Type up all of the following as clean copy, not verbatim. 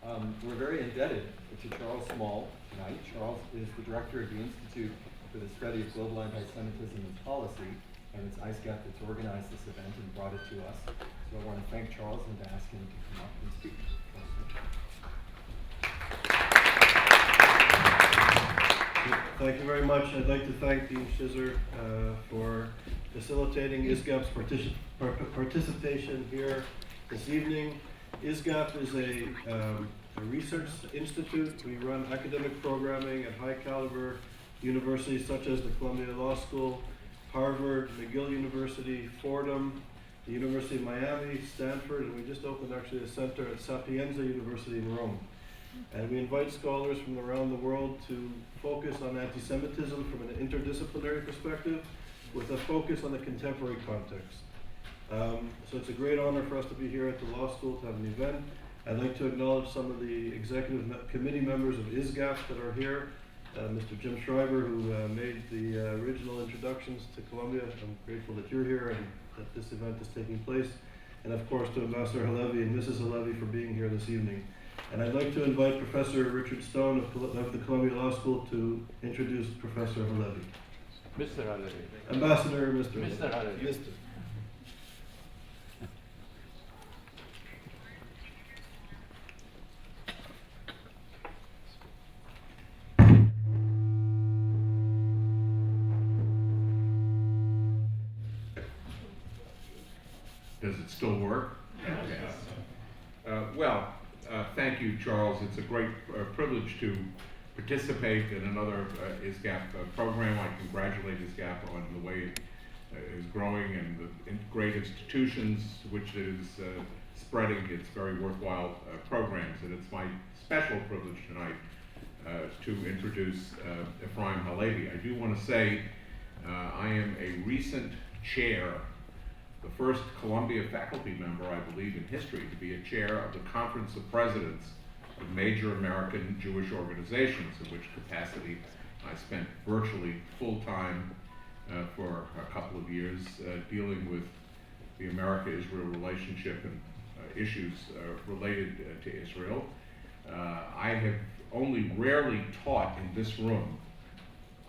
We're very indebted to Charles Small tonight. Charles is the director of the Institute for the Study of Global Antisemitism and Policy, and it's ISGAP that's organized this event and brought it to us. So I want to thank Charles and to ask him to come up and speak. Thank you very much. I'd like to thank Dean Shizer for facilitating ISGAP's participation here this evening. ISGAP is a research institute. We run academic programming at high caliber universities such as the Columbia Law School, Harvard, McGill University, Fordham, the University of Miami, Stanford, and we just opened actually a center at Sapienza University in Rome. And we invite scholars from around the world to focus on anti-Semitism from an interdisciplinary perspective with a focus on the contemporary context. So it's a great honor for us to be here at the law school to have an event. I'd like to acknowledge some of the executive committee members of ISGAP that are here. Mr. Jim Schreiber, who made the original introductions to Columbia. I'm grateful that you're here and that this event is taking place. And of course to Ambassador Halevy and Mrs. Halevy for being here this evening. And I'd like to invite Professor Richard Stone of the Columbia Law School to introduce Professor Halevy. Mr. Halevy. Ambassador, Mr. Mr. Halevy. Mr. Does it still work? Yes. Thank you, Charles. It's a great privilege to participate in another ISGAP program. I congratulate ISGAP on the way it is growing and the great institutions which it is spreading its very worthwhile programs. And it's my special privilege tonight to introduce Efraim Halevy. I do want to say I am a recent chair, the first Columbia faculty member, I believe, in history to be a chair of the Conference of Presidents of major American Jewish organizations, in which capacity I spent virtually full-time for a couple of years dealing with the America-Israel relationship and issues related to Israel. I have only rarely taught in this room.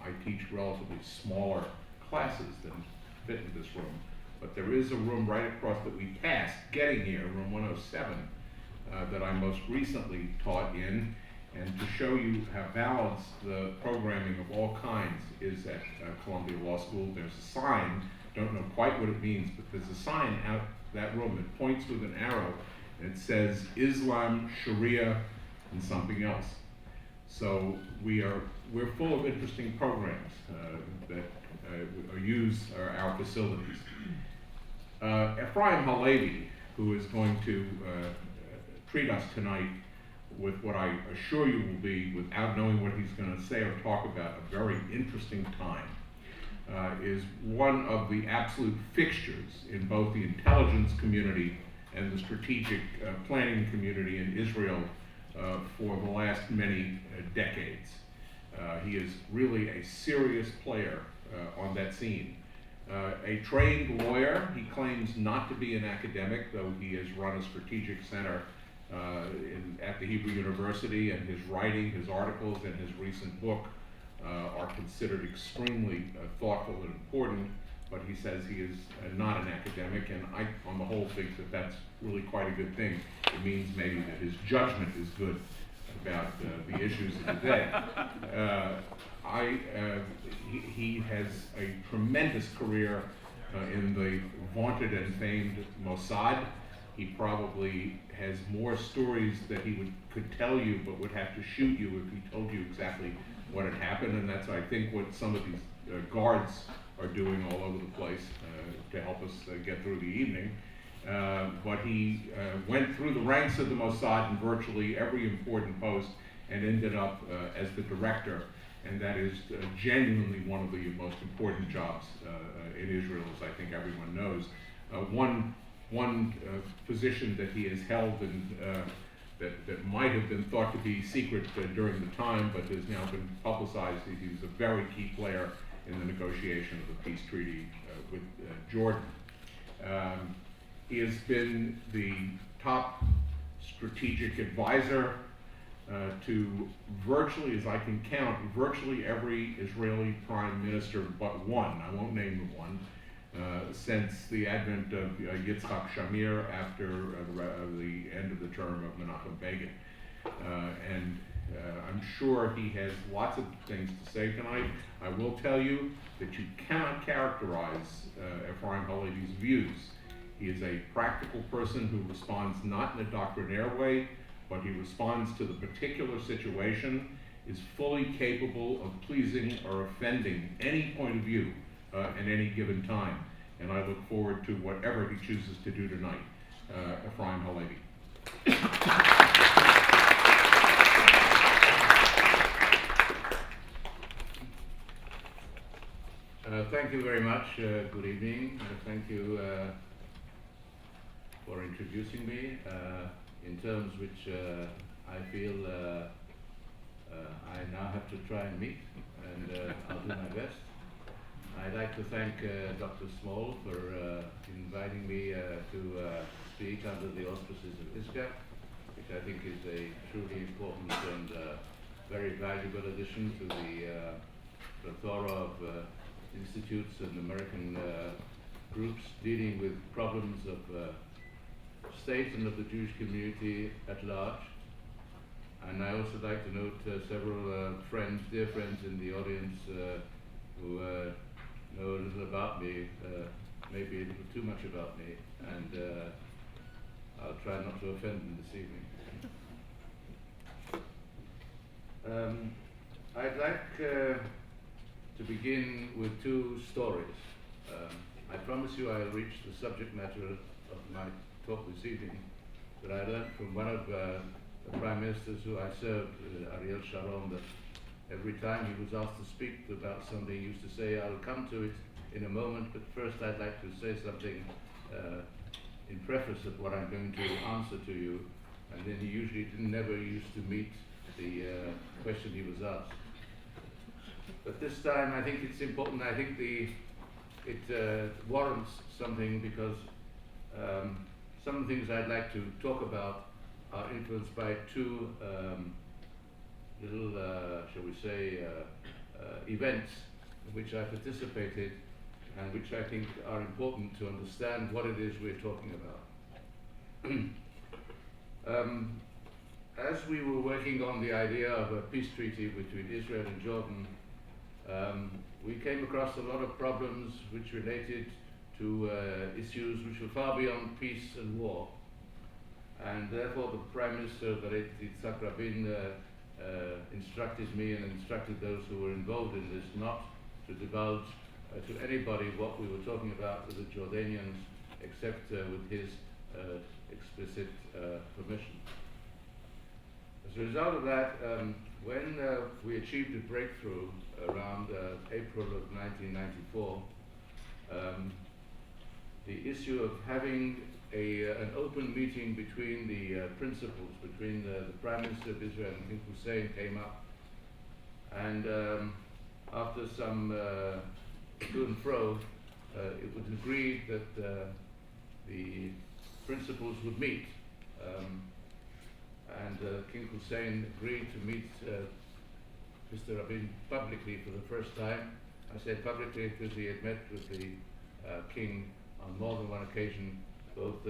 I teach relatively smaller classes than fit in this room. But there is a room right across that we passed getting here, room 107, that I most recently taught in. And to show you how balanced the programming of all kinds is at Columbia Law School, there's a sign, don't know quite what it means, but there's a sign out that room that points with an arrow, and it says Islam, Sharia, and something else. So we're full of interesting programs that use our facilities. Efraim Halevy, who is going to treat us tonight with what I assure you will be, without knowing what he's going to say or talk about, a very interesting time, is one of the absolute fixtures in both the intelligence community and the strategic planning community in Israel for the last many decades. He is really a serious player on that scene. A trained lawyer, he claims not to be an academic, though he has run a strategic center at the Hebrew University, and his writing, his articles, and his recent book are considered extremely thoughtful and important, but he says he is not an academic, and I, on the whole, think that that's really quite a good thing. It means maybe that his judgment is good about the issues of the day. He has a tremendous career in the vaunted and famed Mossad. He probably has more stories that he could tell you, but would have to shoot you if he told you exactly what had happened, and that's, I think, what some of these guards are doing all over the place to help us get through the evening. But he went through the ranks of the Mossad in virtually every important post and ended up as the director, and that is genuinely one of the most important jobs in Israel, as I think everyone knows. One position that he has held and that might have been thought to be secret during the time, but has now been publicized. He was a very key player in the negotiation of the peace treaty with Jordan. He has been the top strategic advisor to virtually, as I can count, virtually every Israeli prime minister but one, I won't name the one, since the advent of Yitzhak Shamir after the end of the term of Menachem Begin. I'm sure he has lots of things to say tonight. I will tell you that you cannot characterize Efraim Halevy's views. He is a practical person who responds not in a doctrinaire way, but he responds to the particular situation, is fully capable of pleasing or offending any point of view at any given time. And I look forward to whatever he chooses to do tonight. Efraim Halevy. Thank you very much. Good evening. Thank you for introducing me in terms which I feel I now have to try and meet, and I'll do my best. I'd like to thank Dr. Small for inviting me to speak under the auspices of ISGAP, which I think is a truly important and very valuable addition to the plethora of institutes and American groups dealing with problems of state and of the Jewish community at large. And I also like to note several friends, dear friends in the audience who know a little about me, maybe a little too much about me, and I'll try not to offend them this evening. I'd like to begin with two stories. I promise you I'll reach the subject matter of my talk this evening that I learned from one of the prime ministers who I served, Ariel Sharon, that every time he was asked to speak about something, he used to say, "I'll come to it in a moment, but first I'd like to say something in preface of what I'm going to answer to you." And then he usually never used to meet the question he was asked. But this time I think it's important. I think it warrants something, because some of the things I'd like to talk about are influenced by two little, shall we say, events in which I participated, and which I think are important to understand what it is we're talking about. As we were working on the idea of a peace treaty between Israel and Jordan, we came across a lot of problems which related to issues which were far beyond peace and war. And therefore the Prime Minister, the late Yitzhak Rabin, instructed me and instructed those who were involved in this not to divulge to anybody what we were talking about with the Jordanians, except with his explicit permission. As a result of that, when we achieved a breakthrough around April of 1994, the issue of having an open meeting between the principals, between the Prime Minister of Israel and King Hussein, came up. And after some to and fro, it was agreed that the principals would meet. And King Hussein agreed to meet Mr. Rabin publicly for the first time. I say publicly because he had met with the king on more than one occasion, both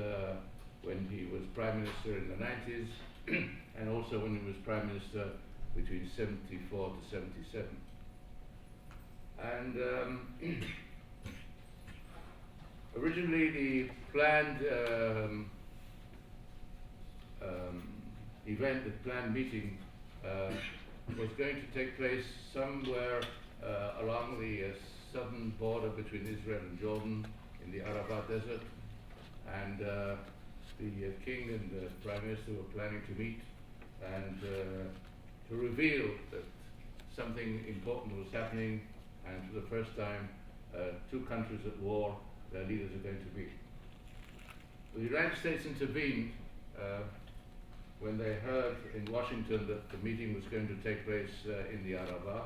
when he was Prime Minister in the 90s and also when he was Prime Minister between 74 to 77. And originally the planned event, the planned meeting, was going to take place somewhere along the southern border between Israel and Jordan in the Arava Desert. And the king and the Prime Minister were planning to meet and to reveal that something important was happening, and for the first time, two countries at war, their leaders are going to meet. The United States intervened when they heard in Washington that the meeting was going to take place in the Arava,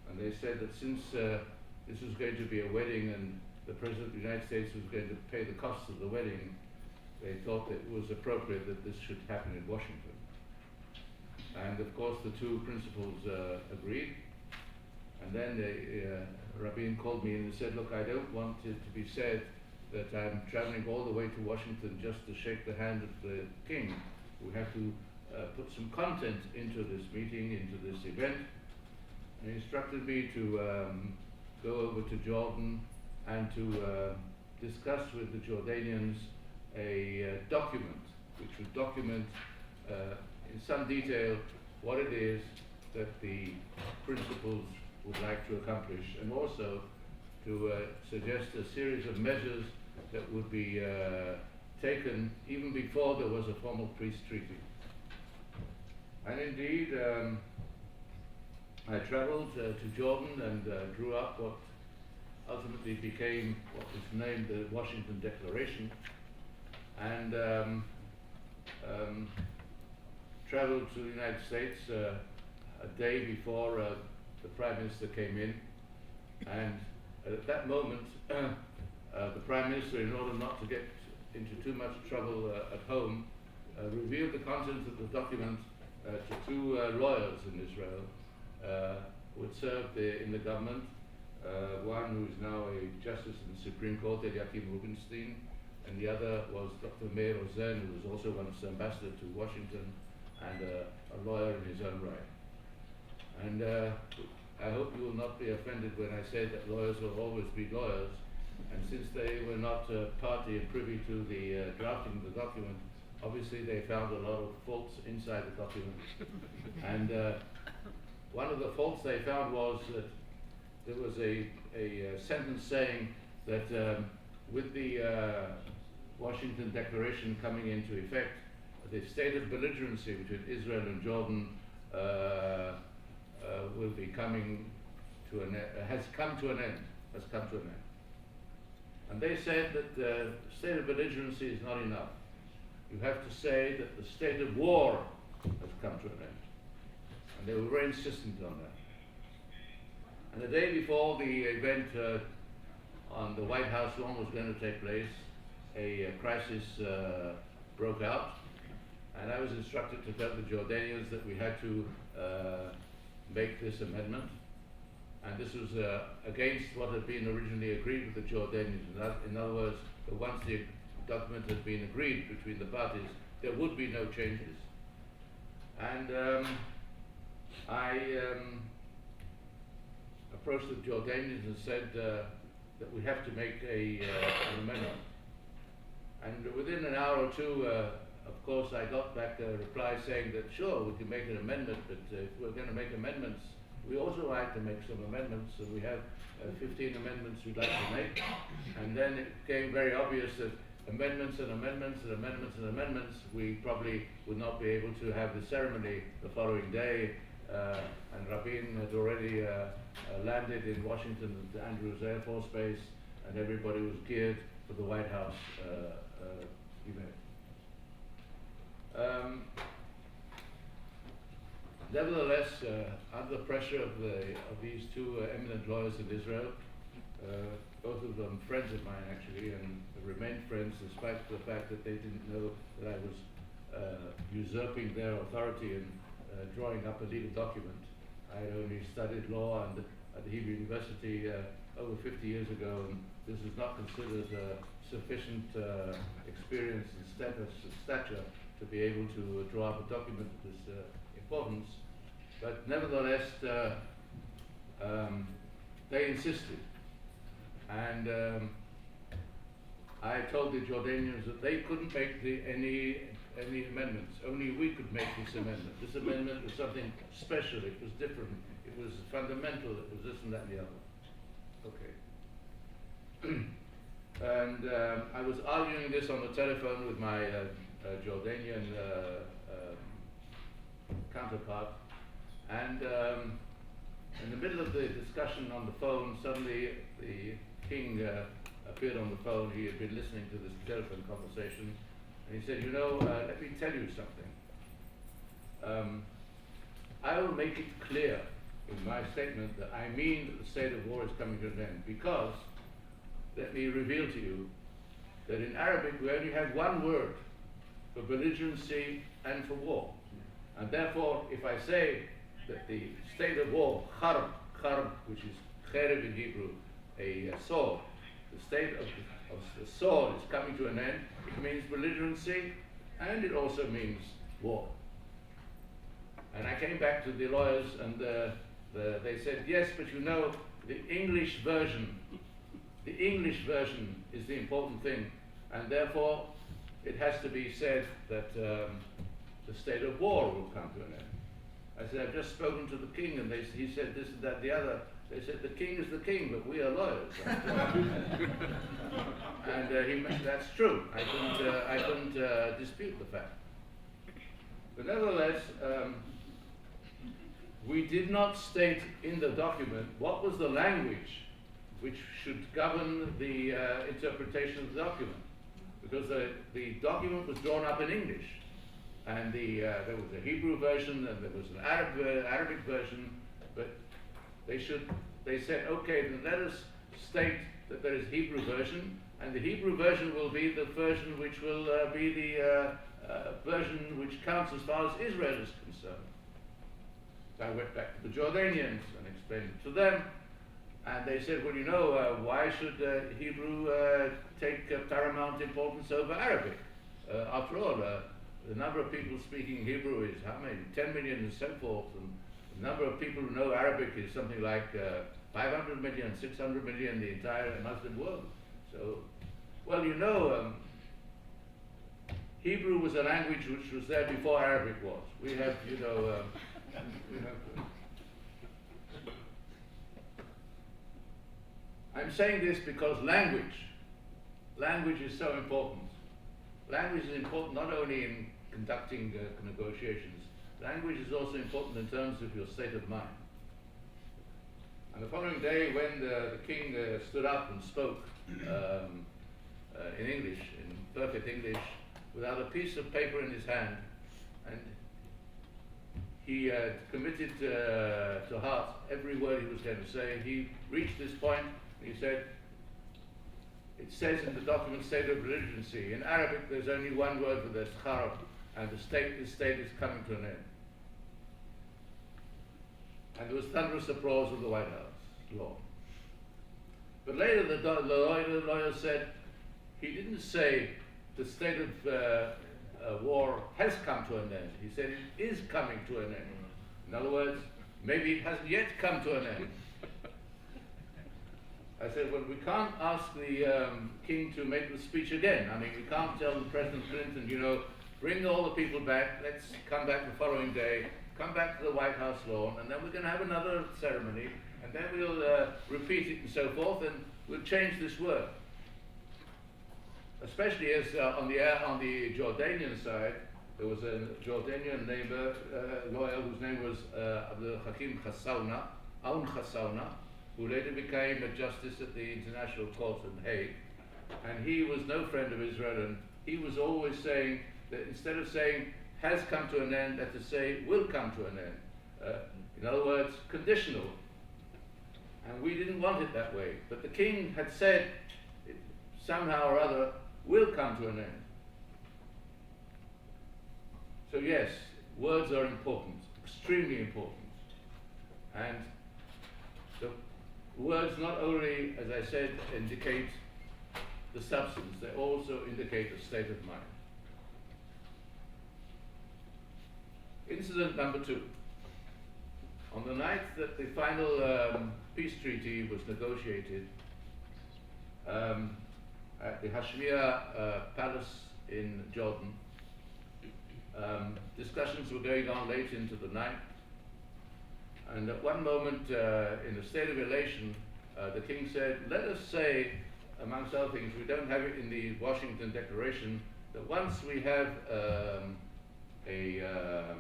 and they said that since this was going to be a wedding and the President of the United States was going to pay the costs of the wedding, they thought that it was appropriate that this should happen in Washington. And of course the two principals agreed. And then Rabin called me and said, look, I don't want it to be said that I'm traveling all the way to Washington just to shake the hand of the king. We have to put some content into this meeting, into this event. And he instructed me to go over to Jordan and to discuss with the Jordanians a document which would document in some detail what it is that the principals would like to accomplish, and also to suggest a series of measures that would be taken even before there was a formal peace treaty. And indeed, I traveled to Jordan and drew up what ultimately became what was named the Washington Declaration, and traveled to the United States a day before the Prime Minister came in. And at that moment, the Prime Minister, in order not to get into too much trouble at home, revealed the contents of the document to two lawyers in Israel who had served in the government. One who is now a justice in the Supreme Court, Eliakim Rubinstein, and the other was Dr. Meir Ozen, who was also once ambassador to Washington and a lawyer in his own right. And I hope you will not be offended when I say that lawyers will always be lawyers, and since they were not party and privy to the drafting of the document, obviously they found a lot of faults inside the document. And one of the faults they found was that there was a sentence saying that with the Washington Declaration coming into effect, the state of belligerency between Israel and Jordan will be coming to an has come to an end. And they said that the state of belligerency is not enough. You have to say that the state of war has come to an end. And they were very insistent on that. And the day before the event on the White House lawn was going to take place, a crisis broke out, and I was instructed to tell the Jordanians that we had to make this amendment. And this was against what had been originally agreed with the Jordanians. In other words, that once the document had been agreed between the parties, there would be no changes. And I approached the Jordanians and said that we have to make an amendment. And within an hour or two, of course, I got back a reply saying that sure, we can make an amendment, but if we're going to make amendments, we also like to make some amendments, and we have 15 amendments we'd like to make. And then it became very obvious that amendments and amendments and amendments and amendments, we probably would not be able to have the ceremony the following day. And Rabin had already landed in Washington at Andrews Air Force Base, and everybody was geared for the White House event. Nevertheless, under the pressure of these two eminent lawyers in Israel, both of them friends of mine actually, and remained friends despite the fact that they didn't know that I was usurping their authority and drawing up a legal document. I had only studied law at the Hebrew University over 50 years ago, and this is not considered sufficient experience and stature to be able to draw up a document of this importance. But nevertheless, they insisted. And I told the Jordanians that they couldn't make any amendments. Only we could make this amendment. This amendment was something special. It was different. It was fundamental. It was this and that and the other. Okay. And I was arguing this on the telephone with my Jordanian counterpart, and in the middle of the discussion on the phone, suddenly the king appeared on the phone. He had been listening to this telephone conversation, and he said, you know, let me tell you something. I will make it clear in my statement that I mean that the state of war is coming to an end, because let me reveal to you that in Arabic we only have one word for belligerency and for war. And therefore, if I say that the state of war, harb, which is chereb in Hebrew, a sword, the state of the sword is coming to an end, it means belligerency, and it also means war. And I came back to the lawyers, and they said, yes, but you know, the English version is the important thing, and therefore it has to be said that the state of war will come to an end. I said, I've just spoken to the king, and he said this and that, the other. They said, the king is the king, but we are lawyers. And that's true. I couldn't dispute the fact. But nevertheless, we did not state in the document what was the language which should govern the interpretation of the document. Because the document was drawn up in English. And there was a Hebrew version, and there was an Arabic version, but they said, okay, then let us state that there is Hebrew version, and the Hebrew version will be the version which will be the version which counts as far as Israel is concerned. So I went back to the Jordanians and explained it to them, and they said, well, you know, why should Hebrew take paramount importance over Arabic? After all, the number of people speaking Hebrew is how many? 10 million and so forth, and the number of people who know Arabic is something like 500 million, 600 million, the entire Muslim world. So, well, you know, Hebrew was a language which was there before Arabic was. We have, you know, I'm saying this because language is so important. Language is important not only in conducting negotiations. Language is also important in terms of your state of mind. And the following day, when the king stood up and spoke in English, in perfect English, without a piece of paper in his hand, and he committed to heart every word he was going to say, he reached this point, and he said, it says in the document state of belligerency. In Arabic, there's only one word for this, kharab, and this state is coming to an end. And there was thunderous applause of the White House lawn. But later the lawyer said, he didn't say the state of war has come to an end. He said it is coming to an end. In other words, maybe it hasn't yet come to an end. I said, well, we can't ask the king to make the speech again. I mean, we can't tell President Clinton, you know, bring all the people back, let's come back the following day, come back to the White House lawn, and then we're going to have another ceremony, and then we'll repeat it and so forth, and we'll change this word. Especially as on the Jordanian side, there was a Jordanian lawyer whose name was Abdul Hakim Khassauna, Aoun Khassauna, who later became a justice at the International Court in Hague. And he was no friend of Israel, and he was always saying that instead of saying has come to an end, let us say will come to an end. In other words, conditional. And we didn't want it that way. But the king had said it somehow or other will come to an end. So yes, words are important, extremely important. And the words not only, as I said, indicate the substance, they also indicate the state of mind. Incident number 2. On the night that the final peace treaty was negotiated at the Hashmiya Palace in Jordan, discussions were going on late into the night. And at one moment, in a state of elation, the king said, let us say, amongst other things, we don't have it in the Washington Declaration, that once we have a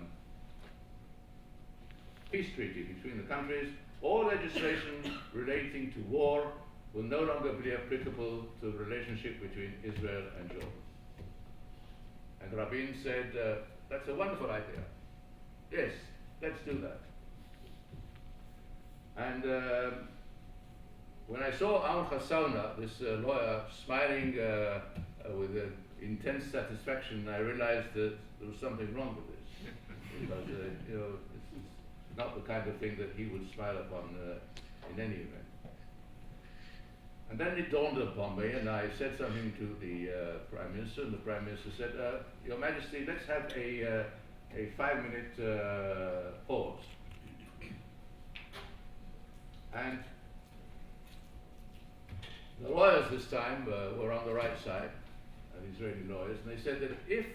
peace treaty between the countries, all legislation relating to war will no longer be applicable to the relationship between Israel and Jordan. And Rabin said, that's a wonderful idea. Yes, let's do that. And when I saw Aoun Khassauna, this lawyer, smiling with intense satisfaction, I realized that there was something wrong with this. because you know, it's not the kind of thing that he would smile upon in any event. And then it dawned upon me, and I said something to the Prime Minister, and the Prime Minister said, Your Majesty, let's have a 5-minute pause. And the lawyers this time were on the right side, the Israeli lawyers, and they said that if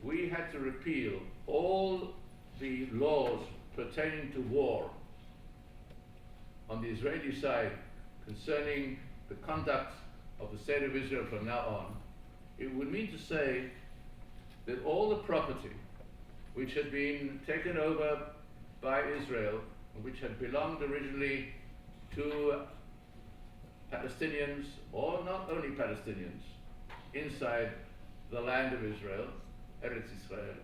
we had to repeal all the laws pertaining to war on the Israeli side concerning the conduct of the State of Israel from now on, it would mean to say that all the property which had been taken over by Israel, and which had belonged originally to Palestinians, or not only Palestinians, inside the land of Israel, Eretz Israel,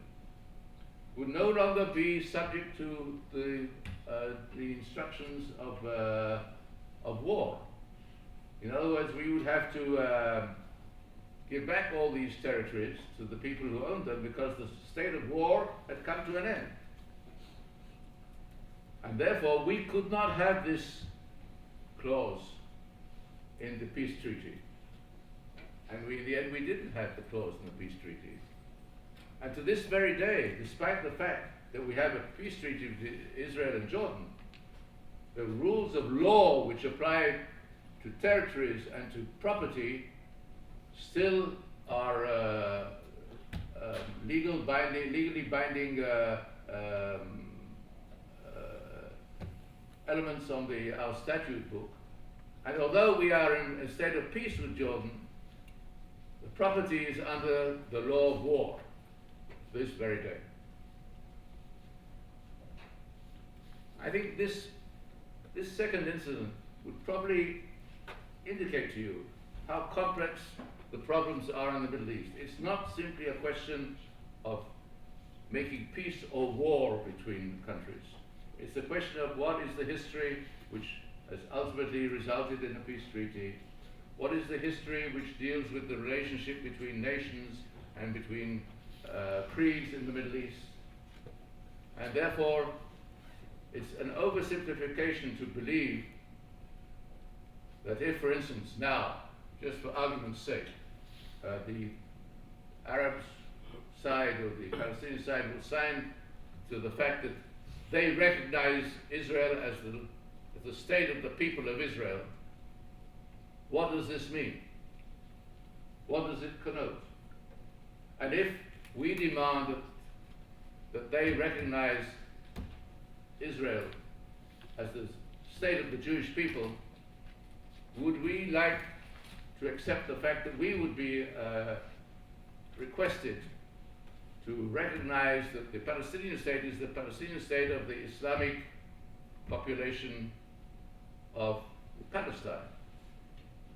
would no longer be subject to the instructions of war. In other words, we would have to give back all these territories to the people who owned them because the state of war had come to an end. And therefore, we could not have this clause in the peace treaty. And in the end, we didn't have the clause in the peace treaty. And to this very day, despite the fact that we have a peace treaty with Israel and Jordan, the rules of law which apply to territories and to property still are legally binding elements on our statute book. And although we are in a state of peace with Jordan, the property is under the law of war this very day. I think this second incident would probably indicate to you how complex the problems are in the Middle East. It's not simply a question of making peace or war between countries. It's a question of what is the history which has ultimately resulted in a peace treaty. What is the history which deals with the relationship between nations and between creeds in the Middle East? And therefore, it's an oversimplification to believe that if, for instance, now, just for argument's sake, the Arab side or the Palestinian side will sign to the fact that they recognize Israel as the state of the people of Israel, what does this mean? What does it connote? And if we demand that they recognize Israel as the state of the Jewish people, would we like to accept the fact that we would be requested to recognize that the Palestinian state is the Palestinian state of the Islamic population of Palestine?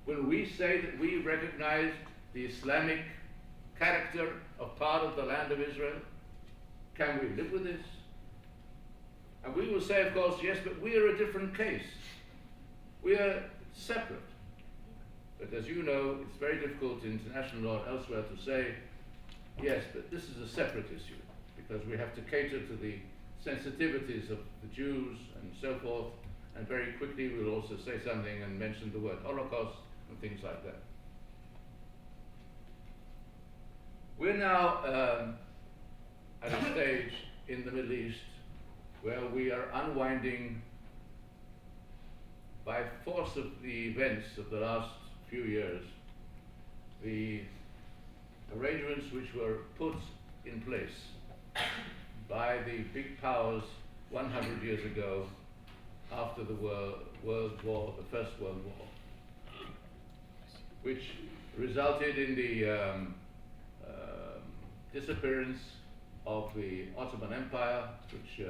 When we say that we recognize the Islamic character of part of the land of Israel, can we live with this? And we will say, of course, yes, but we are a different case. We are separate. But as you know, it's very difficult in international law and elsewhere to say, yes, but this is a separate issue, because we have to cater to the sensitivities of the Jews and so forth, and very quickly we'll also say something and mention the word Holocaust and things like that. We're now at a stage in the Middle East where we are unwinding, by force of the events of the last few years, the arrangements which were put in place by the big powers 100 years ago after the World War, the First World War, which resulted in the disappearance of the Ottoman Empire, which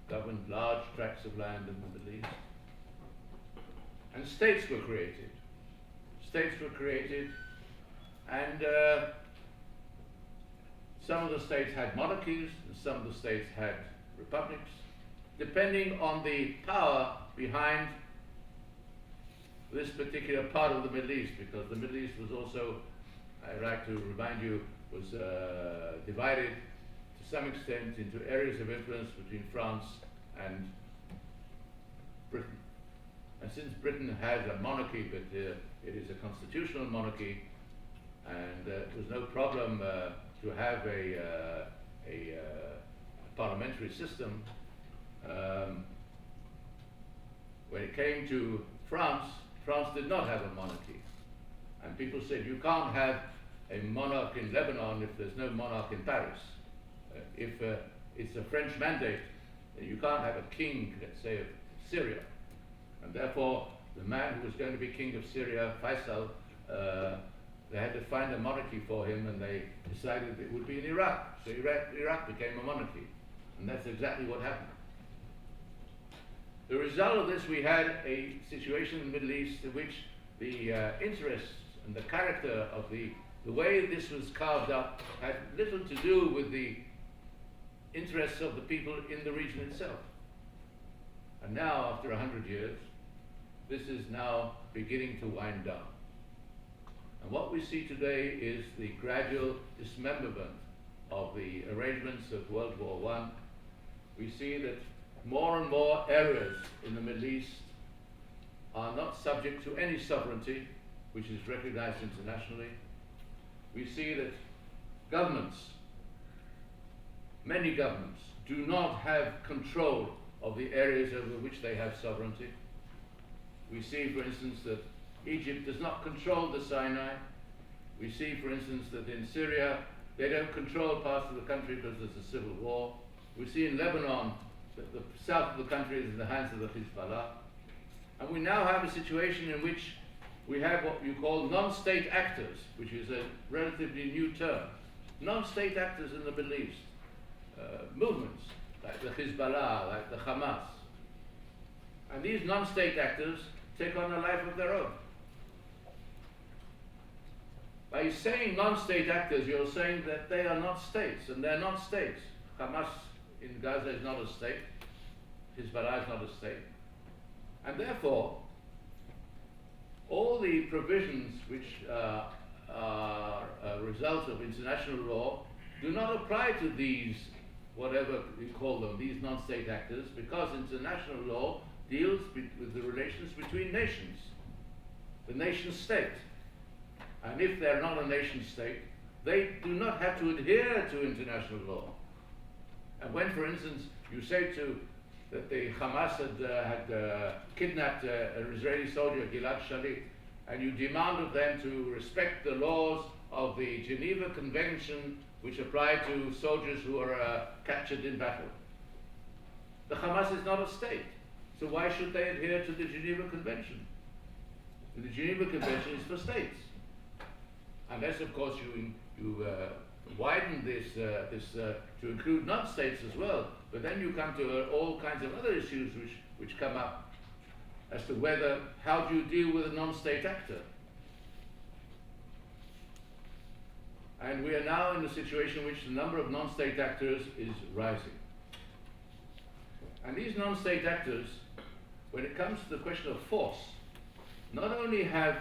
governed large tracts of land in the Middle East. And states were created. States were created, and some of the states had monarchies, and some of the states had republics, depending on the power behind this particular part of the Middle East, because the Middle East was also, I'd like to remind you, was divided to to some extent, into areas of influence between France and Britain. And since Britain has a monarchy, but it is a constitutional monarchy, and it was no problem to have a parliamentary system. When it came to France, France did not have a monarchy. And people said, you can't have a monarch in Lebanon if there's no monarch in Paris. If it's a French mandate, you can't have a king, let's say, of Syria. And therefore, the man who was going to be king of Syria, Faisal, they had to find a monarchy for him, and they decided it would be in Iraq. So Iraq became a monarchy. And that's exactly what happened. The result of this, we had a situation in the Middle East in which the interests and the character of the way this was carved up had little to do with the interests of the people in the region itself. And now, after 100 years, this is now beginning to wind down. And what we see today is the gradual dismemberment of the arrangements of World War I. We see that more and more areas in the Middle East are not subject to any sovereignty, which is recognized internationally. We see that governments, many governments, do not have control of the areas over which they have sovereignty. We see, for instance, that Egypt does not control the Sinai. We see, for instance, that in Syria, they don't control parts of the country because there's a civil war. We see in Lebanon that the south of the country is in the hands of the Hezbollah. And we now have a situation in which we have what you call non-state actors, which is a relatively new term. Non-state actors in the Middle East. Movements like the Hezbollah, like the Hamas. And these non-state actors take on a life of their own. By saying non-state actors, you're saying that they are not states, and they're not states. Hamas in Gaza is not a state. Hezbollah is not a state. And therefore, all the provisions which are a result of international law do not apply to these, whatever you call them, these non-state actors, because international law deals with the relations between nations, the nation state. And if they're not a nation state, they do not have to adhere to international law. And when, for instance, you say that the Hamas had kidnapped an Israeli soldier, Gilad Shalit, and you demand of them to respect the laws of the Geneva Convention, which apply to soldiers who are captured in battle. The Hamas is not a state, so why should they adhere to the Geneva Convention? The Geneva Convention is for states. Unless, of course, you widen this to include non-states as well, but then you come to all kinds of other issues which come up as to how do you deal with a non-state actor? And we are now in a situation in which the number of non-state actors is rising. And these non-state actors, when it comes to the question of force, not only have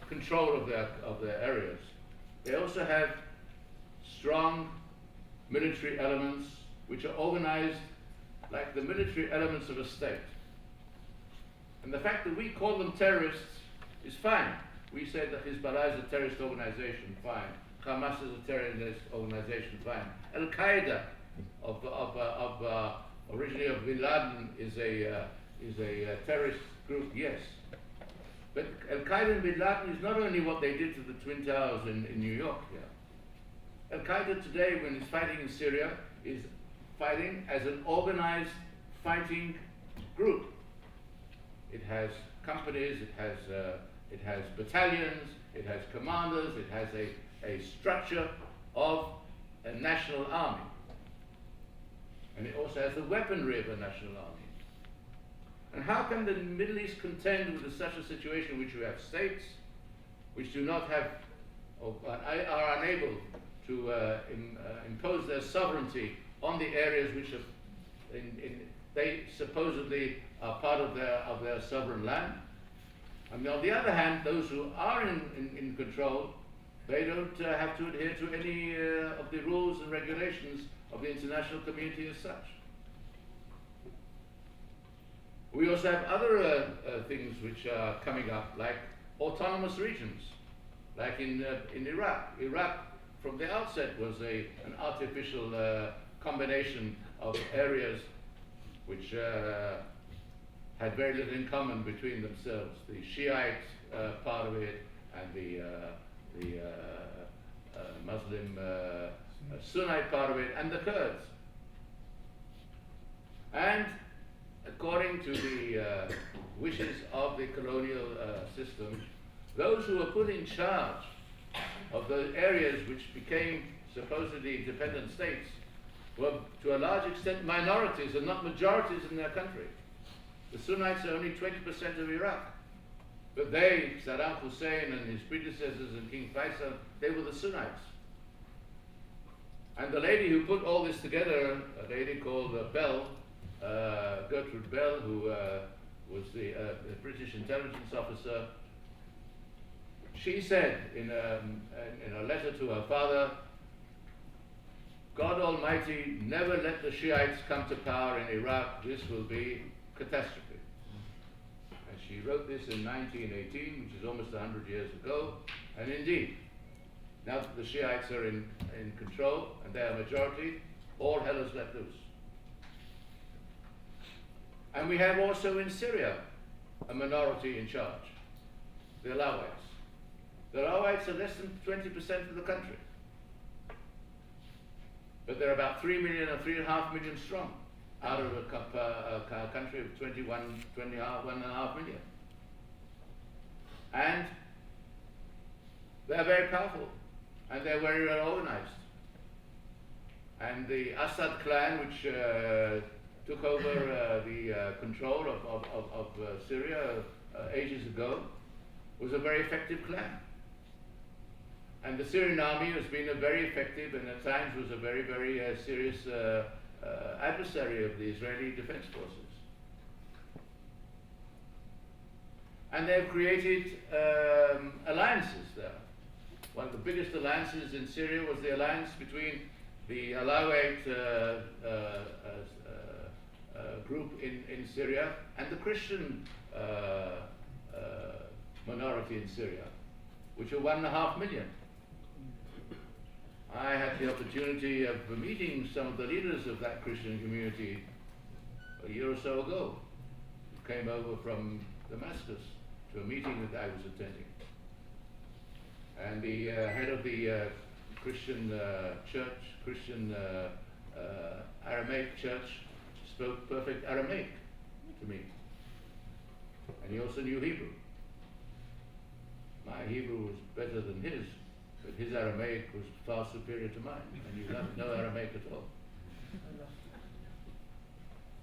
control of their areas, they also have strong military elements which are organized like the military elements of a state. And the fact that we call them terrorists is fine. We say that Hezbollah is a terrorist organization, fine. Hamas is a terrorist organization, fine. Al-Qaeda, originally of Bin Laden, is a terrorist group, yes. But Al-Qaeda and Bin Laden is not only what they did to the Twin Towers in New York here. Al-Qaeda today, when it's fighting in Syria, is fighting as an organized fighting group. It has companies, it has battalions, it has commanders, it has a structure of a national army. And it also has the weaponry of a national army. And how can the Middle East contend with such a situation in which you have states which do not have, or are unable to impose their sovereignty on the areas which they supposedly are part of their sovereign land? And on the other hand, those who are in control They don't have to adhere to any of the rules and regulations of the international community as such. We also have other things which are coming up, like autonomous regions, like in Iraq. Iraq, from the outset, was an artificial combination of areas which had very little in common between themselves. The Shiite part of it and the Muslim Sunnite part of it, and the Kurds. And according to the wishes of the colonial system, those who were put in charge of the areas which became supposedly independent states were to a large extent minorities and not majorities in their country. The Sunnites are only 20% of Iraq. But they, Saddam Hussein and his predecessors and King Faisal, they were the Sunnites. And the lady who put all this together, a lady called Bell, Gertrude Bell, who was the British intelligence officer, she said in a letter to her father, God Almighty, never let the Shiites come to power in Iraq. This will be catastrophe. And she wrote this in 1918, which is almost 100 years ago. And indeed, now that the Shiites are in control and they are majority, all hell is let loose. And we have also in Syria a minority in charge, the Alawites. The Alawites are less than 20% of the country. But they're about 3 million or 3.5 million strong out of a country of 1.5 million. And they're very powerful and they're very well organized. And the Assad clan, which took over the control of Syria ages ago, was a very effective clan. And the Syrian army has been a very effective and at times was a very, very serious adversary of the Israeli defense forces. And they've created alliances there. One of the biggest alliances in Syria was the alliance between the Alawite group in Syria and the Christian minority in Syria, which are 1.5 million. I had the opportunity of meeting some of the leaders of that Christian community a year or so ago, who came over from Damascus to a meeting that I was attending. And the head of the Christian church, Christian Aramaic church, spoke perfect Aramaic to me. And he also knew Hebrew. My Hebrew was better than his, but his Aramaic was far superior to mine, and he loved no Aramaic at all.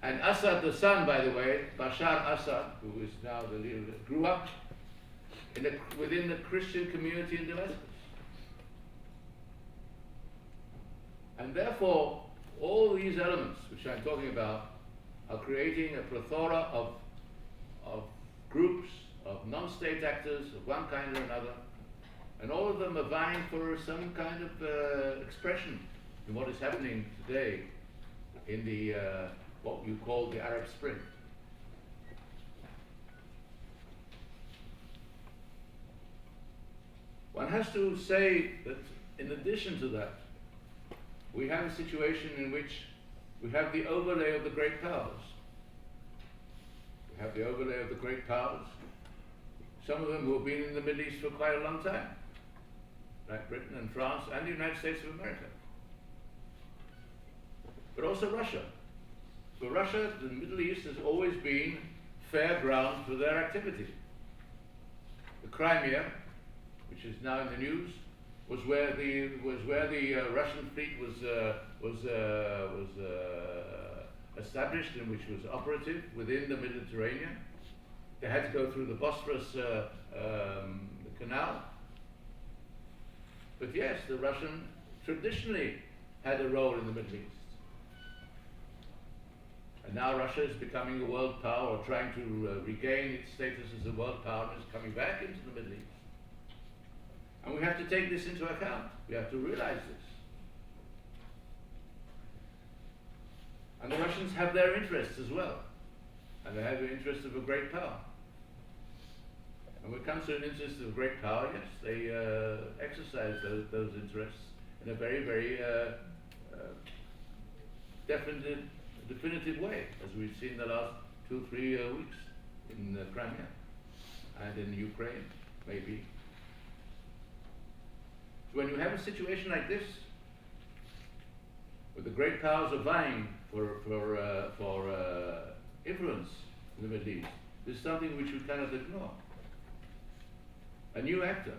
And Assad, the son, by the way, Bashar Assad, who is now the leader, grew up within the Christian community in Damascus. And therefore, all these elements which I'm talking about are creating a plethora of groups, of non-state actors of one kind or another, and all of them are vying for some kind of expression in what is happening today in the what you call the Arab Spring. One has to say that in addition to that, we have a situation in which we have the overlay of the great powers. We have the overlay of the great powers, some of them who have been in the Middle East for quite a long time, like Britain and France and the United States of America. But also Russia. For Russia, the Middle East has always been fair ground for their activity. The Crimea, which is now in the news, was where the Russian fleet was established and which was operative within the Mediterranean. They had to go through the Bosphorus canal. But yes, the Russian traditionally had a role in the Middle East. And now Russia is becoming a world power, or trying to regain its status as a world power, and is coming back into the Middle East. And we have to take this into account. We have to realize this. And the Russians have their interests as well. And they have the interests of a great power. And when it comes to an interest of a great power, yes, they exercise those interests in a very, very definitive way, as we've seen the last 2 or 3 weeks in Crimea and in Ukraine, maybe. So when you have a situation like this, where the great powers are vying for influence in the Middle East, this is something which we cannot ignore. A new actor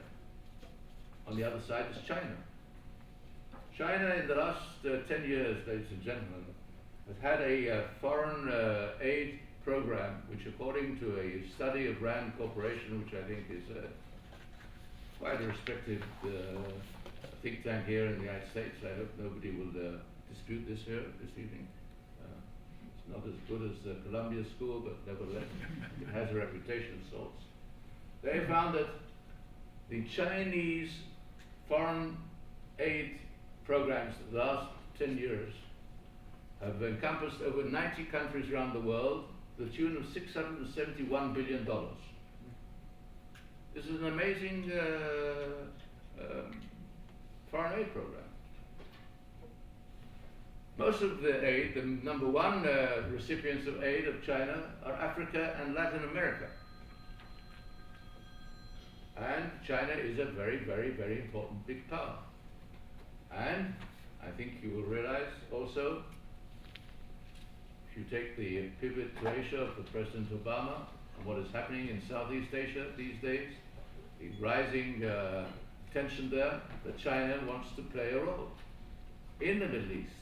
on the other side is China. China in the last 10 years, ladies and gentlemen, has had a foreign aid program which, according to a study of RAND Corporation, which I think is quite a respected think tank here in the United States, I hope nobody will dispute this here this evening. It's not as good as the Columbia School, but nevertheless, it has a reputation of sorts. They found that the Chinese foreign aid programs for the last 10 years have encompassed over 90 countries around the world, to the tune of $671 billion. This is an amazing foreign aid program. Most of the aid, the number one recipients of aid of China, are Africa and Latin America. And China is a very, very, very important big power. And I think you will realize also, if you take the pivot to Asia of President Obama and what is happening in Southeast Asia these days, the rising tension there, that China wants to play a role in the Middle East.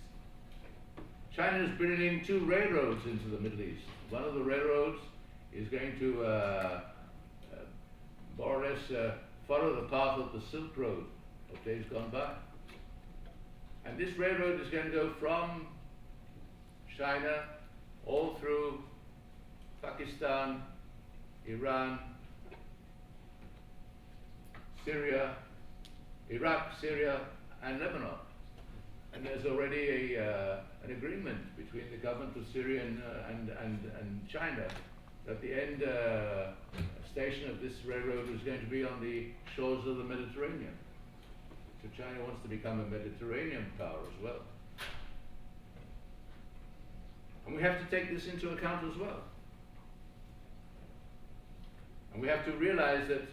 China is building 2 railroads into the Middle East. One of the railroads is going to more or less follow the path of the Silk Road of days gone by. And this railroad is going to go from China all through Pakistan, Iran, Syria, Iraq, Syria, and Lebanon. And there's already an agreement between the government of Syria and China that the end station of this railroad is going to be on the shores of the Mediterranean. So China wants to become a Mediterranean power as well. And we have to take this into account as well. And we have to realize that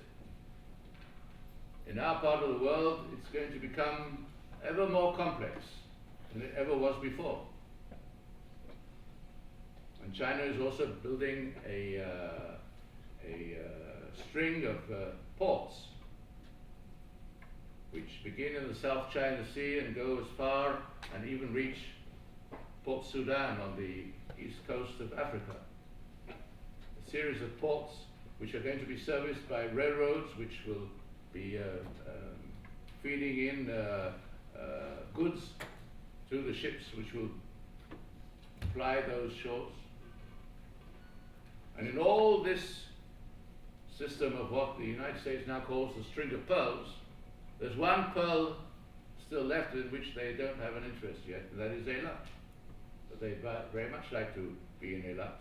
in our part of the world, it's going to become ever more complex than it ever was before. And China is also building a string of ports which begin in the South China Sea and go as far and even reach Port Sudan on the east coast of Africa. A series of ports which are going to be serviced by railroads which will be feeding in goods to the ships which will ply those shores. And in all this system of what the United States now calls the string of pearls, there's one pearl still left in which they don't have an interest yet, and that is Eilat. But they very much like to be in Eilat.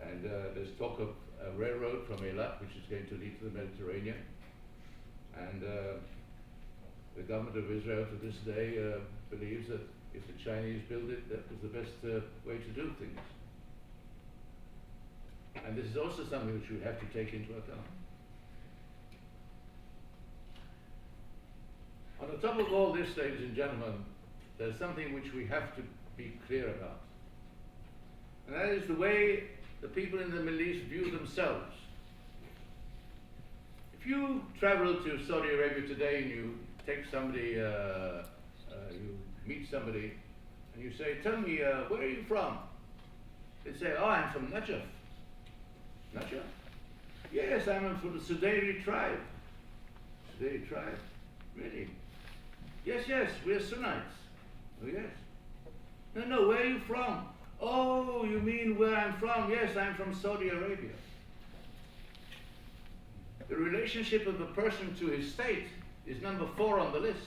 And there's talk of a railroad from Eilat which is going to lead to the Mediterranean. And the government of Israel to this day believes that if the Chinese build it, that was the best way to do things. And this is also something which we have to take into account. On the top of all this, ladies and gentlemen, there's something which we have to be clear about. And that is the way the people in the Middle East view themselves. If you travel to Saudi Arabia today and you take somebody, you meet somebody, and you say, "Tell me, where are you from?" They say, "Oh, I'm from Najaf." Najaf? Yes, I'm from the Suderi tribe. Suderi tribe? Really? Yes, we're Sunnites. Oh, yes. No, where are you from? Oh, you mean where I'm from? Yes, I'm from Saudi Arabia. The relationship of the person to his state is number 4 on the list.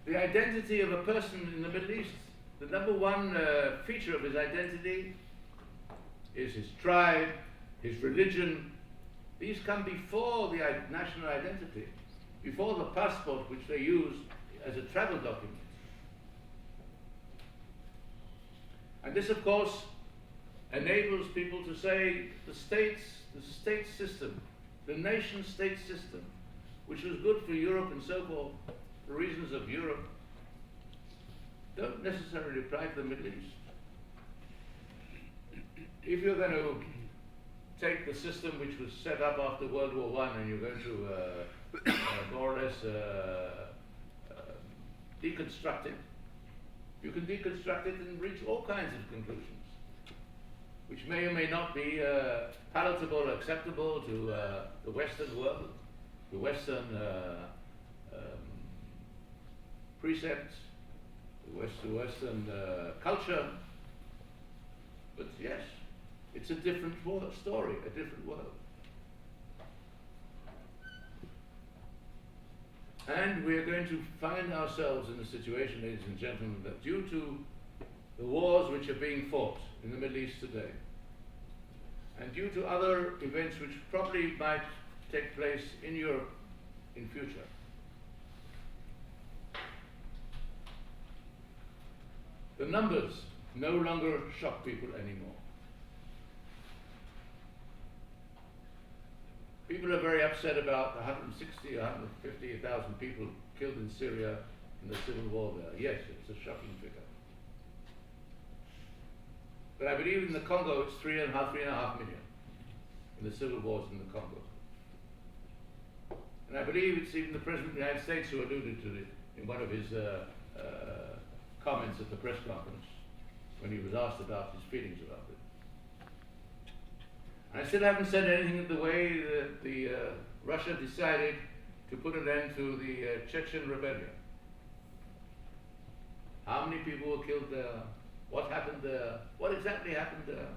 The identity of a person in the Middle East, the number 1 feature of his identity is his tribe, his religion. These come before the national identity, before the passport which they use as a travel document. And this, of course, enables people to say the state system, the nation-state system, which was good for Europe and so forth, for reasons of Europe, don't necessarily apply to the Middle East. If you're going to take the system which was set up after World War I and you're going to more or less deconstruct it, you can deconstruct it and reach all kinds of conclusions, which may or may not be palatable or acceptable to the Western world, the Western precepts, the Western culture. But yes, it's a different story, a different world. And we are going to find ourselves in a situation, ladies and gentlemen, that due to the wars which are being fought in the Middle East today, and due to other events which probably might take place in Europe in future, the numbers no longer shock people anymore. People are very upset about 160 or 150,000 people killed in Syria in the civil war there. Yes, it's a shocking figure. But I believe in the Congo it's 3.5 million in the civil wars in the Congo. And I believe it's even the President of the United States who alluded to it in one of his comments at the press conference when he was asked about his feelings about it. I still haven't said anything of the way that Russia decided to put an end to the Chechen rebellion. How many people were killed there? What happened there? What exactly happened there?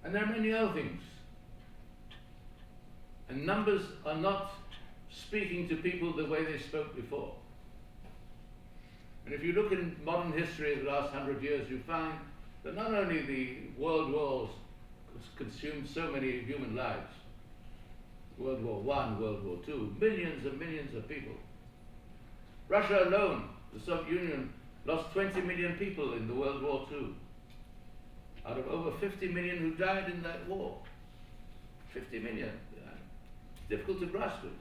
And there are many other things. And numbers are not speaking to people the way they spoke before. And if you look in modern history of the last 100 years, you find that not only the world wars consumed so many human lives, World War I, World War II, millions and millions of people. Russia alone, the Soviet Union, lost 20 million people in the World War II, out of over 50 million who died in that war. 50 million. It's difficult to grasp it.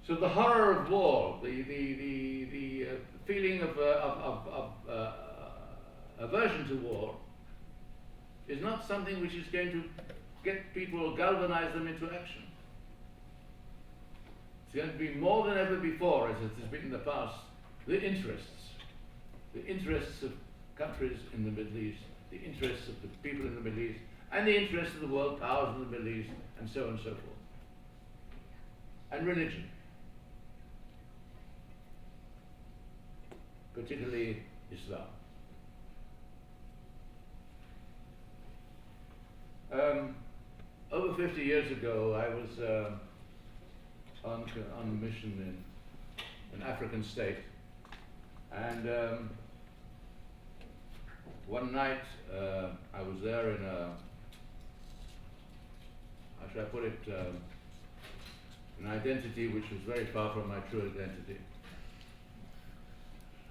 So the horror of war, the feeling of aversion to war, is not something which is going to get people or galvanize them into action. It's going to be more than ever before, as it has been in the past, the interests of countries in the Middle East, the interests of the people in the Middle East, and the interests of the world powers in the Middle East, and so on and so forth. And religion. Particularly Islam. Over 50 years ago, I was on a mission in an African state, and one night I was there in a, how should I put it, an identity which was very far from my true identity.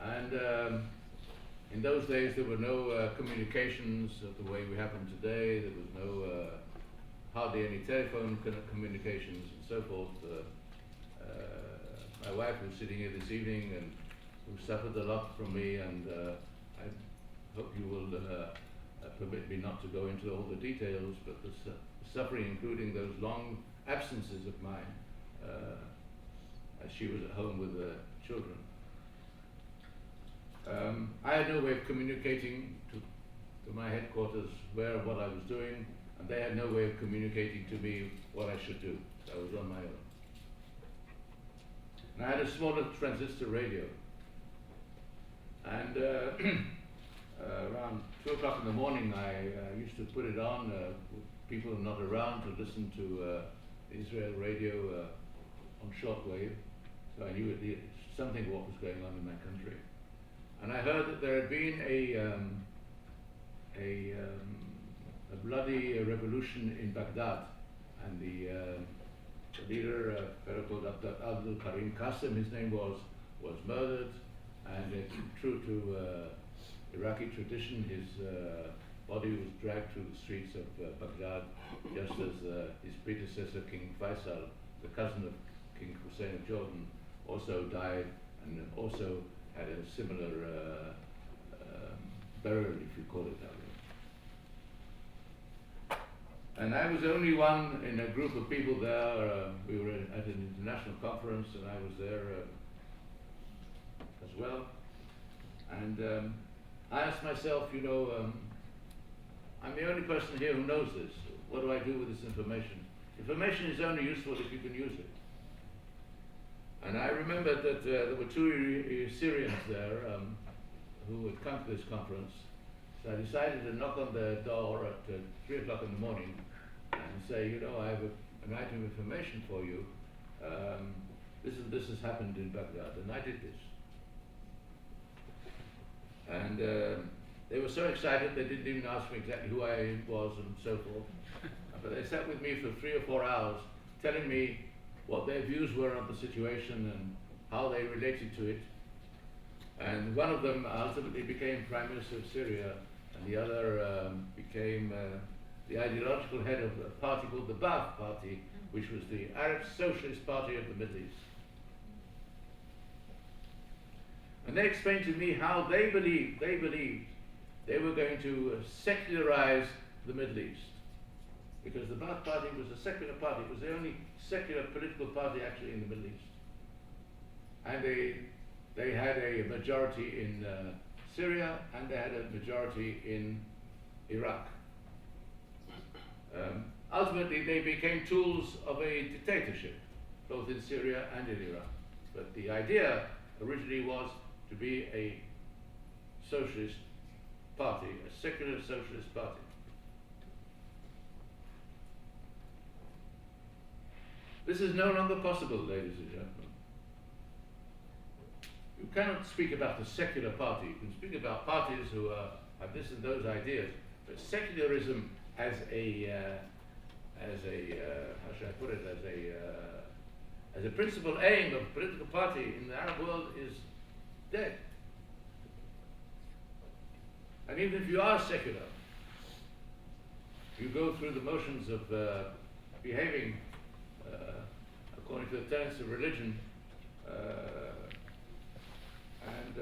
And in those days there were no communications the way we have them today. There was no, hardly any telephone communications and so forth. My wife was sitting here this evening and who suffered a lot from me, and I hope you will permit me not to go into all the details, but the suffering, including those long absences of mine, as she was at home with the children. I had no way of communicating to my headquarters where and what I was doing, and they had no way of communicating to me what I should do. I was on my own. And I had a smaller transistor radio. And around 2 o'clock in the morning, I used to put it on with people not around to listen to Israel radio on shortwave. So I knew something what was going on in my country. And I heard that there had been a bloody revolution in Baghdad, and the leader, a fellow called Abdul Karim Qasem, his name was murdered, and true to Iraqi tradition, his body was dragged through the streets of Baghdad, just as his predecessor, King Faisal, the cousin of King Hussein of Jordan, also died, and also had a similar burial, if you call it that way. And I was the only one in a group of people there. We were at an international conference, and I was there as well. And I asked myself, I'm the only person here who knows this. What do I do with this information? Information is only useful if you can use it. And I remembered that there were two Syrians there who had come to this conference. So I decided to knock on their door at 3 o'clock in the morning and say, I have an item of information for you. This has happened in Baghdad, and I did this. And they were so excited they didn't even ask me exactly who I was and so forth. But they sat with me for 3 or 4 hours telling me what their views were on the situation and how they related to it. And one of them ultimately became Prime Minister of Syria, and the other became the ideological head of a party called the Ba'ath Party, which was the Arab Socialist Party of the Middle East. And they explained to me how they believed they were going to secularize the Middle East. Because the Ba'ath Party was a secular party. It was the only secular political party actually in the Middle East. And they had a majority in Syria, and they had a majority in Iraq. Ultimately, they became tools of a dictatorship, both in Syria and in Iraq. But the idea originally was to be a socialist party, a secular socialist party. This is no longer possible, ladies and gentlemen. You cannot speak about a secular party. You can speak about parties who have this and those ideas, but secularism as a how should I put it, as a principal aim of a political party in the Arab world is dead. And even if you are secular, you go through the motions of behaving according to the tenets of religion, and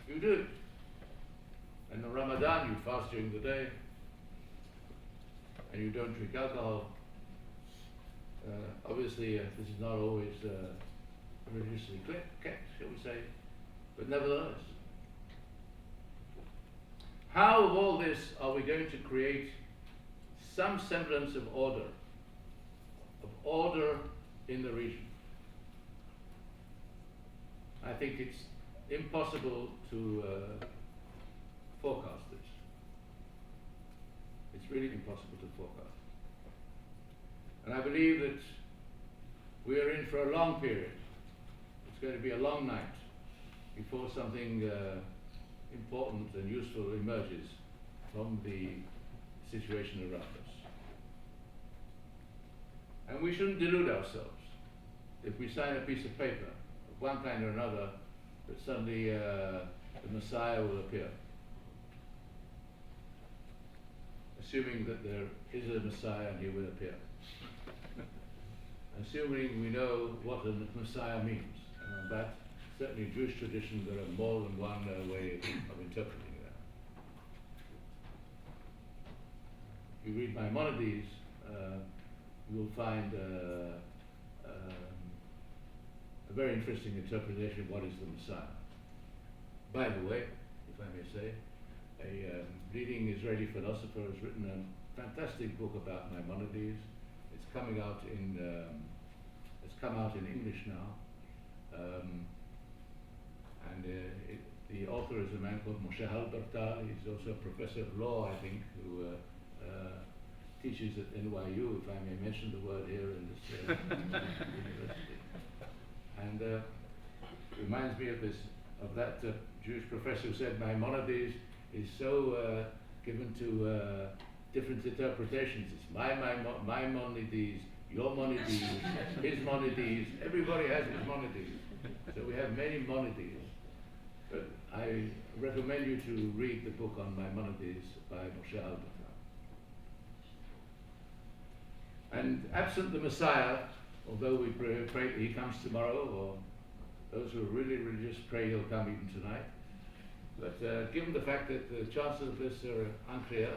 you do it. And in Ramadan, you fast during the day, and you don't drink alcohol. Obviously, this is not always religiously kept, shall we say, but nevertheless. How of all this are we going to create some semblance of order in the region? I think it's impossible to forecast this. It's really impossible to forecast. And I believe that we are in for a long period. It's going to be a long night before something important and useful emerges from the situation around us. And we shouldn't delude ourselves. If we sign a piece of paper of one kind or another, that suddenly the Messiah will appear. Assuming that there is a Messiah and he will appear. Assuming we know what a Messiah means. And on that, certainly in Jewish tradition, there are more than one way of interpreting that. If you read Maimonides, you will find a very interesting interpretation of what is the Messiah. By the way, if I may say, a leading Israeli philosopher has written a fantastic book about Maimonides. It's coming out in it's come out in English now. And the author is a man called Moshe Halevy. He's also a professor of law, I think, who teaches at NYU, if I may mention the word here in this university. And reminds me of that Jewish professor who said Maimonides is so given to different interpretations. It's my Maimonides, your Monides, his Monides. Everybody has his Monides. So we have many Monides. But I recommend you to read the book on Maimonides by Moshe Halevy. And absent the Messiah, although we pray he comes tomorrow, or those who are really religious pray he'll come even tonight. But given the fact that the chances of this are unclear,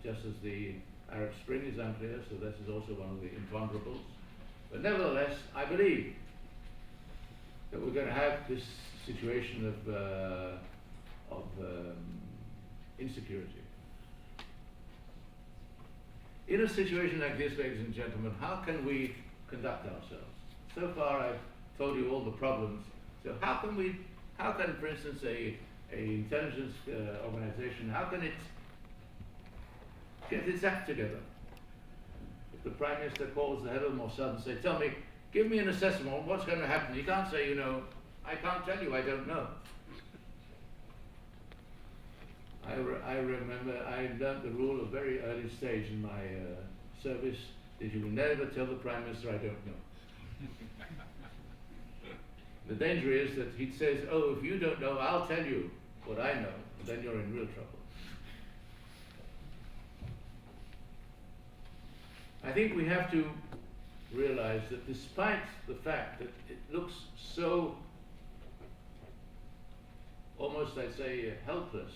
just as the Arab Spring is unclear, so this is also one of the imponderables. But nevertheless, I believe that we're going to have this situation of insecurity. In a situation like this, ladies and gentlemen, how can we conduct ourselves? So far, I've told you all the problems. So how can, for instance, a intelligence organization, how can it get its act together? If the Prime Minister calls the head of Mossad and says, tell me, give me an assessment on what's going to happen. You can't say, I can't tell you, I don't know. I remember I learned the rule at a very early stage in my service that you will never tell the Prime Minister, I don't know. The danger is that he says, oh, if you don't know, I'll tell you what I know, and then you're in real trouble. I think we have to realize that despite the fact that it looks so almost, I'd say, hopeless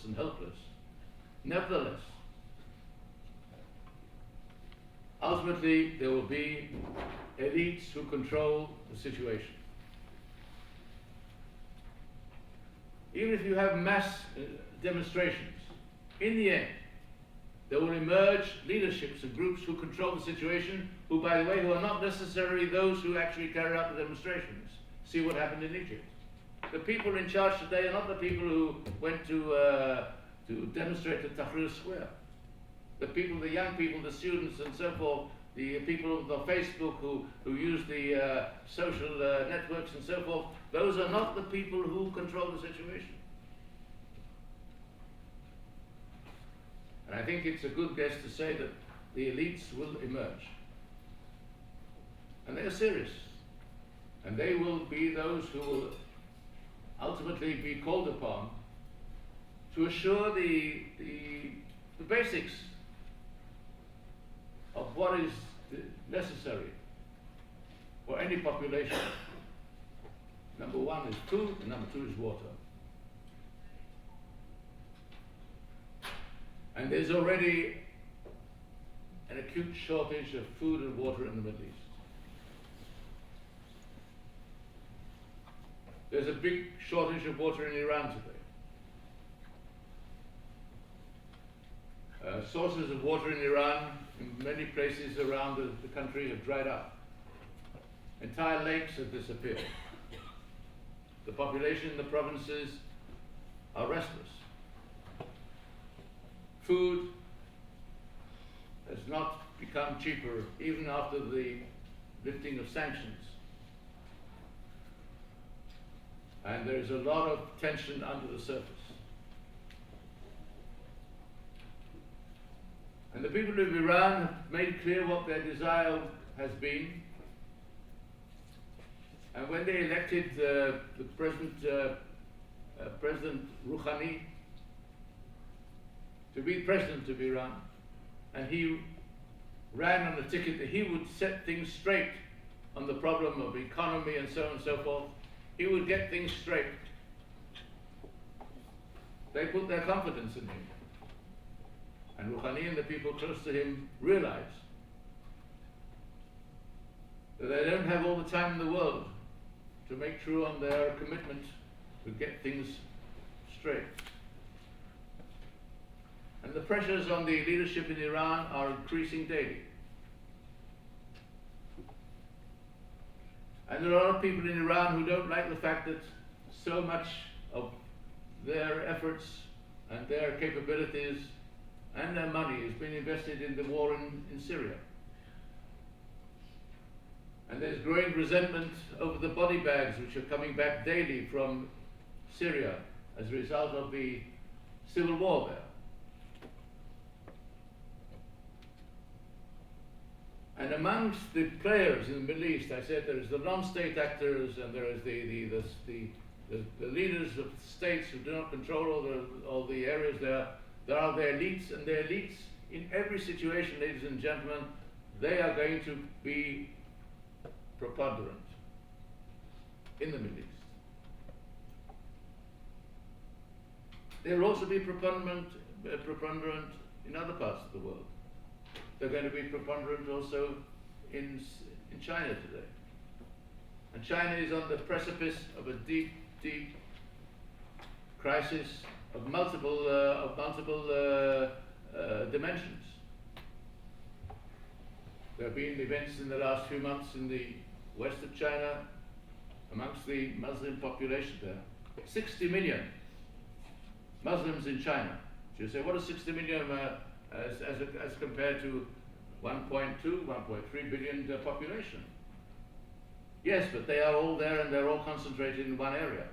and helpless, nevertheless, ultimately there will be elites who control the situation. Even if you have mass demonstrations, in the end, there will emerge leaderships and groups who control the situation, who, by the way, who are not necessarily those who actually carry out the demonstrations. See what happened in Egypt. The people in charge today are not the people who went to demonstrate at Tahrir Square. The people, the young people, the students and so forth, the people on Facebook who use the social networks and so forth, those are not the people who control the situation. And I think it's a good guess to say that the elites will emerge. And they are serious. And they will be those who will ultimately be called upon to assure the basics of what is necessary for any population. Number one is food, and number two is water. And there's already an acute shortage of food and water in the Middle East. There's a big shortage of water in Iran today. Sources of water in Iran, in many places around the country, have dried up. Entire lakes have disappeared. The population in the provinces are restless. Food has not become cheaper even after the lifting of sanctions. And there is a lot of tension under the surface. And the people of Iran have made clear what their desire has been. And when they elected the President Rouhani to be president of Iran, and he ran on the ticket that he would set things straight on the problem of economy and so on and so forth, he would get things straight. They put their confidence in him. And Rouhani and the people close to him realize that they don't have all the time in the world to make true on their commitment to get things straight. And the pressures on the leadership in Iran are increasing daily. And there are a lot of people in Iran who don't like the fact that so much of their efforts and their capabilities and their money has been invested in the war in Syria. And there's growing resentment over the body bags which are coming back daily from Syria as a result of the civil war there. And amongst the players in the Middle East, I said there is the non-state actors and there is the leaders of states who do not control all the areas there. There are the elites, and the elites in every situation, ladies and gentlemen, they are going to be preponderant in the Middle East. They will also be preponderant in other parts of the world. They're going to be preponderant also in China today. And China is on the precipice of a deep, deep crisis of multiple dimensions. There have been events in the last few months in the west of China, amongst the Muslim population there. 60 million Muslims in China. So you say, what is 60 million as compared to 1.2, 1.3 billion population? Yes, but they are all there and they're all concentrated in one area.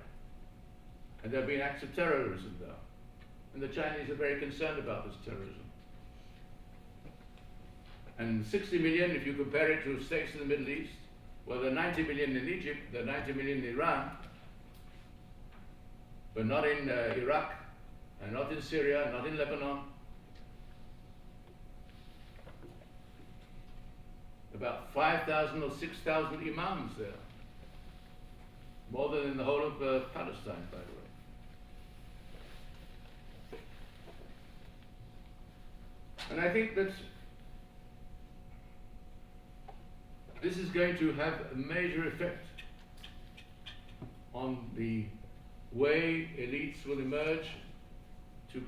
And there have been acts of terrorism there. And the Chinese are very concerned about this terrorism. And 60 million, if you compare it to states in the Middle East, well, there are 90 million in Egypt, there are 90 million in Iran, but not in Iraq, and not in Syria, not in Lebanon. About 5,000 or 6,000 imams there. More than in the whole of Palestine, by the way. And I think that this is going to have a major effect on the way elites will emerge to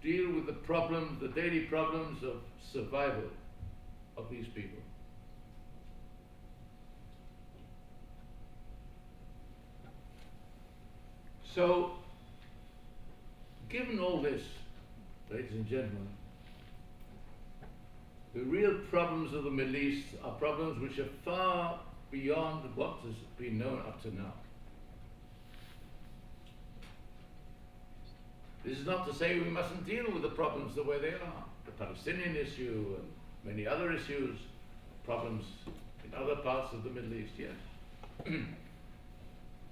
deal with the problems, the daily problems of survival of these people. So, given all this, ladies and gentlemen, the real problems of the Middle East are problems which are far beyond what has been known up to now. This is not to say we mustn't deal with the problems the way they are. The Palestinian issue and many other issues, problems in other parts of the Middle East, yes.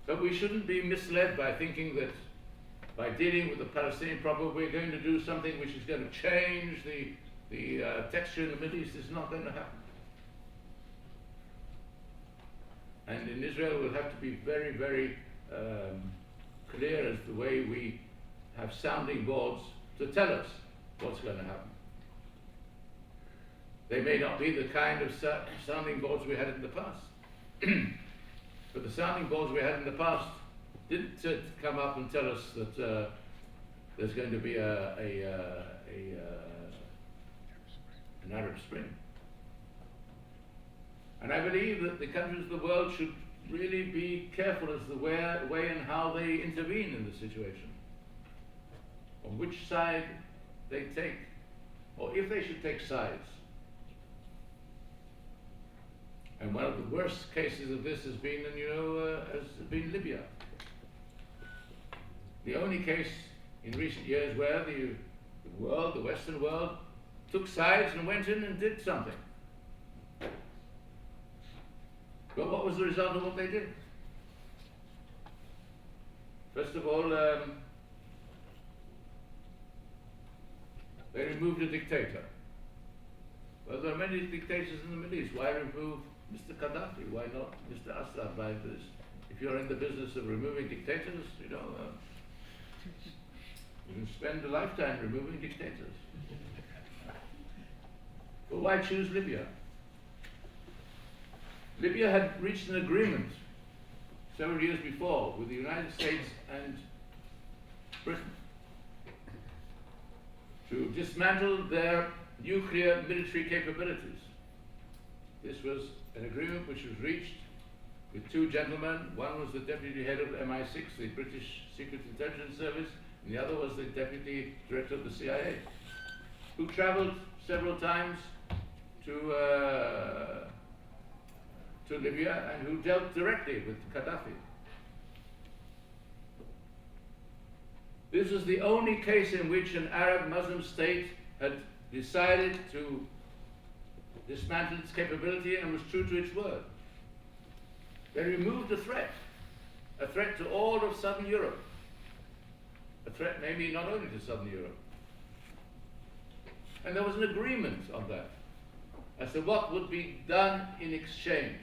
But we shouldn't be misled by thinking that by dealing with the Palestinian problem, we're going to do something which is going to change the texture in the Middle East. It's not going to happen. And in Israel, we'll have to be very, very clear as the way we have sounding boards to tell us what's going to happen. They may not be the kind of sounding boards we had in the past. But the sounding boards we had in the past didn't come up and tell us that there's going to be an Arab Spring. And I believe that the countries of the world should really be careful as to the way and how they intervene in the situation. On which side they take, or if they should take sides. And one of the worst cases of this has been, Libya. The only case in recent years where the Western world, took sides and went in and did something. But what was the result of what they did? First of all, they removed a dictator. Well, there are many dictators in the Middle East. Why remove Mr. Gaddafi? Why not Mr. Assad? Like this? If you're in the business of removing dictators, you can spend a lifetime removing dictators. But why choose Libya? Libya had reached an agreement several years before with the United States and Britain to dismantle their nuclear military capabilities. This was an agreement which was reached with two gentlemen. One was the deputy head of MI6, the British Secret Intelligence Service, and the other was the deputy director of the CIA, who traveled several times to Libya and who dealt directly with Gaddafi. This was the only case in which an Arab Muslim state had decided to dismantle its capability and was true to its word. They removed a threat to all of Southern Europe, a threat maybe not only to Southern Europe. And there was an agreement on that as to what would be done in exchange.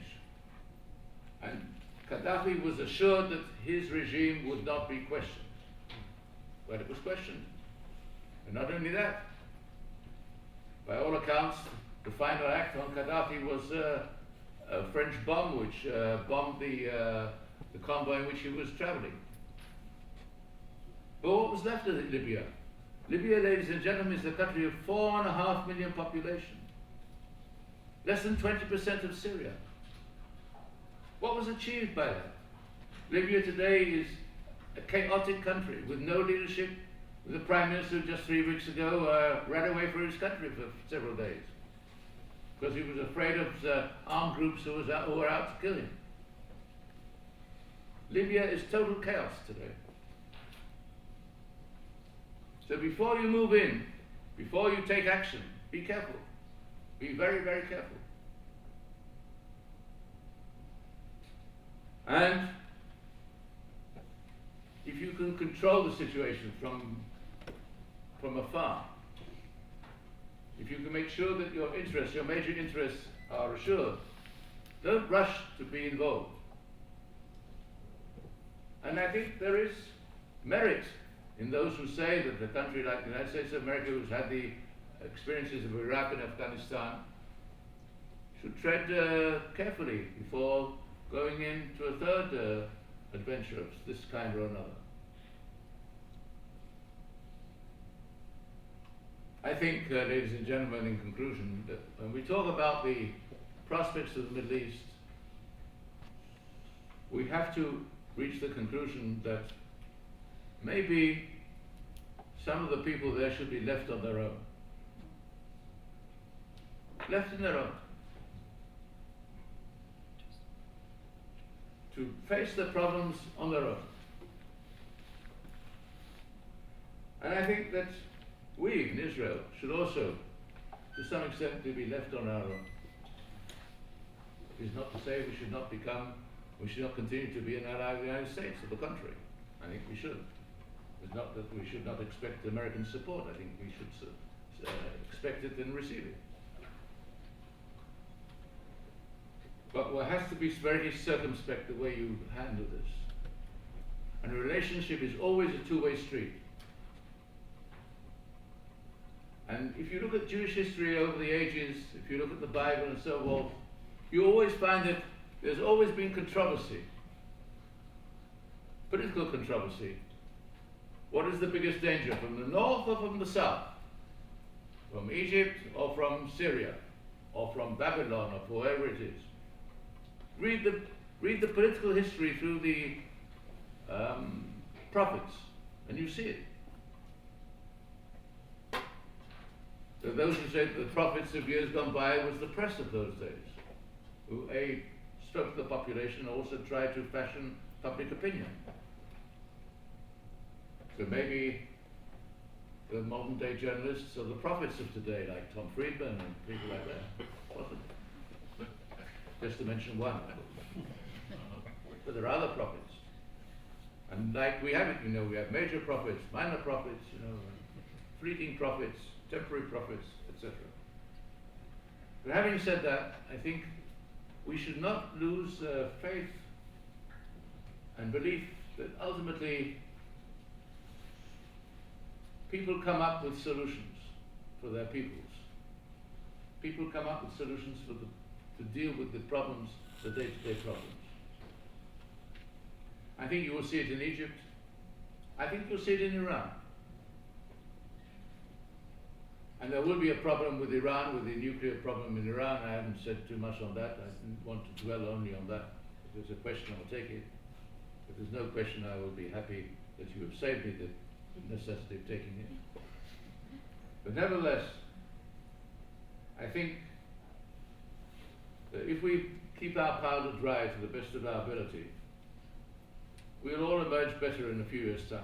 And Gaddafi was assured that his regime would not be questioned. But it was questioned. And not only that, by all accounts, the final act on Gaddafi was a French bomb which bombed the convoy in which he was traveling. But what was left of Libya? Libya, ladies and gentlemen, is a country of 4.5 million population. Less than 20% of Syria. What was achieved by that? Libya today is a chaotic country with no leadership, with a prime minister who just 3 weeks ago ran away from his country for several days because he was afraid of armed groups who were out to kill him. Libya is total chaos today. So before you move in, before you take action, be careful. Be very, very careful. And if you can control the situation from afar, if you can make sure that your interests, your major interests are assured, don't rush to be involved. And I think there is merit in those who say that a country like the United States of America, who's had the experiences of Iraq and Afghanistan, should tread carefully before going into a third adventure of this kind or another. I think, ladies and gentlemen, in conclusion, that when we talk about the prospects of the Middle East, we have to reach the conclusion that maybe some of the people there should be left on their own. Left on their own. To face the problems on their own. And I think that we in Israel should also, to some extent, be left on our own. It is not to say we should not continue to be an ally of the United States, to the contrary. I think we should. It's not that we should not expect American support. I think we should expect it and receive it. But one has to be very circumspect the way you handle this. And a relationship is always a two-way street. And if you look at Jewish history over the ages, if you look at the Bible and so forth, you always find that there's always been controversy, political controversy. What is the biggest danger, from the north or from the south? From Egypt or from Syria? Or from Babylon or wherever it is? Read the political history through the prophets, and you see it. So those who said the prophets of years gone by was the press of those days, who spoke to the population and also tried to fashion public opinion. So maybe the modern day journalists are the prophets of today, like Tom Friedman and people like that. Possibly. Just to mention one. But there are other prophets. And like we have it, we have major prophets, minor prophets, fleeting prophets, temporary prophets, etc. But having said that, I think we should not lose faith and belief that ultimately people come up with solutions for their peoples. People come up with solutions to deal with the problems, the day-to-day problems. I think you will see it in Egypt. I think you'll see it in Iran. And there will be a problem with Iran, with the nuclear problem in Iran. I haven't said too much on that. I didn't want to dwell only on that. If there's a question, I'll take it. If there's no question, I will be happy that you have saved me the necessity of taking it. But nevertheless, I think that if we keep our powder dry to the best of our ability, we'll all emerge better in a few years' time.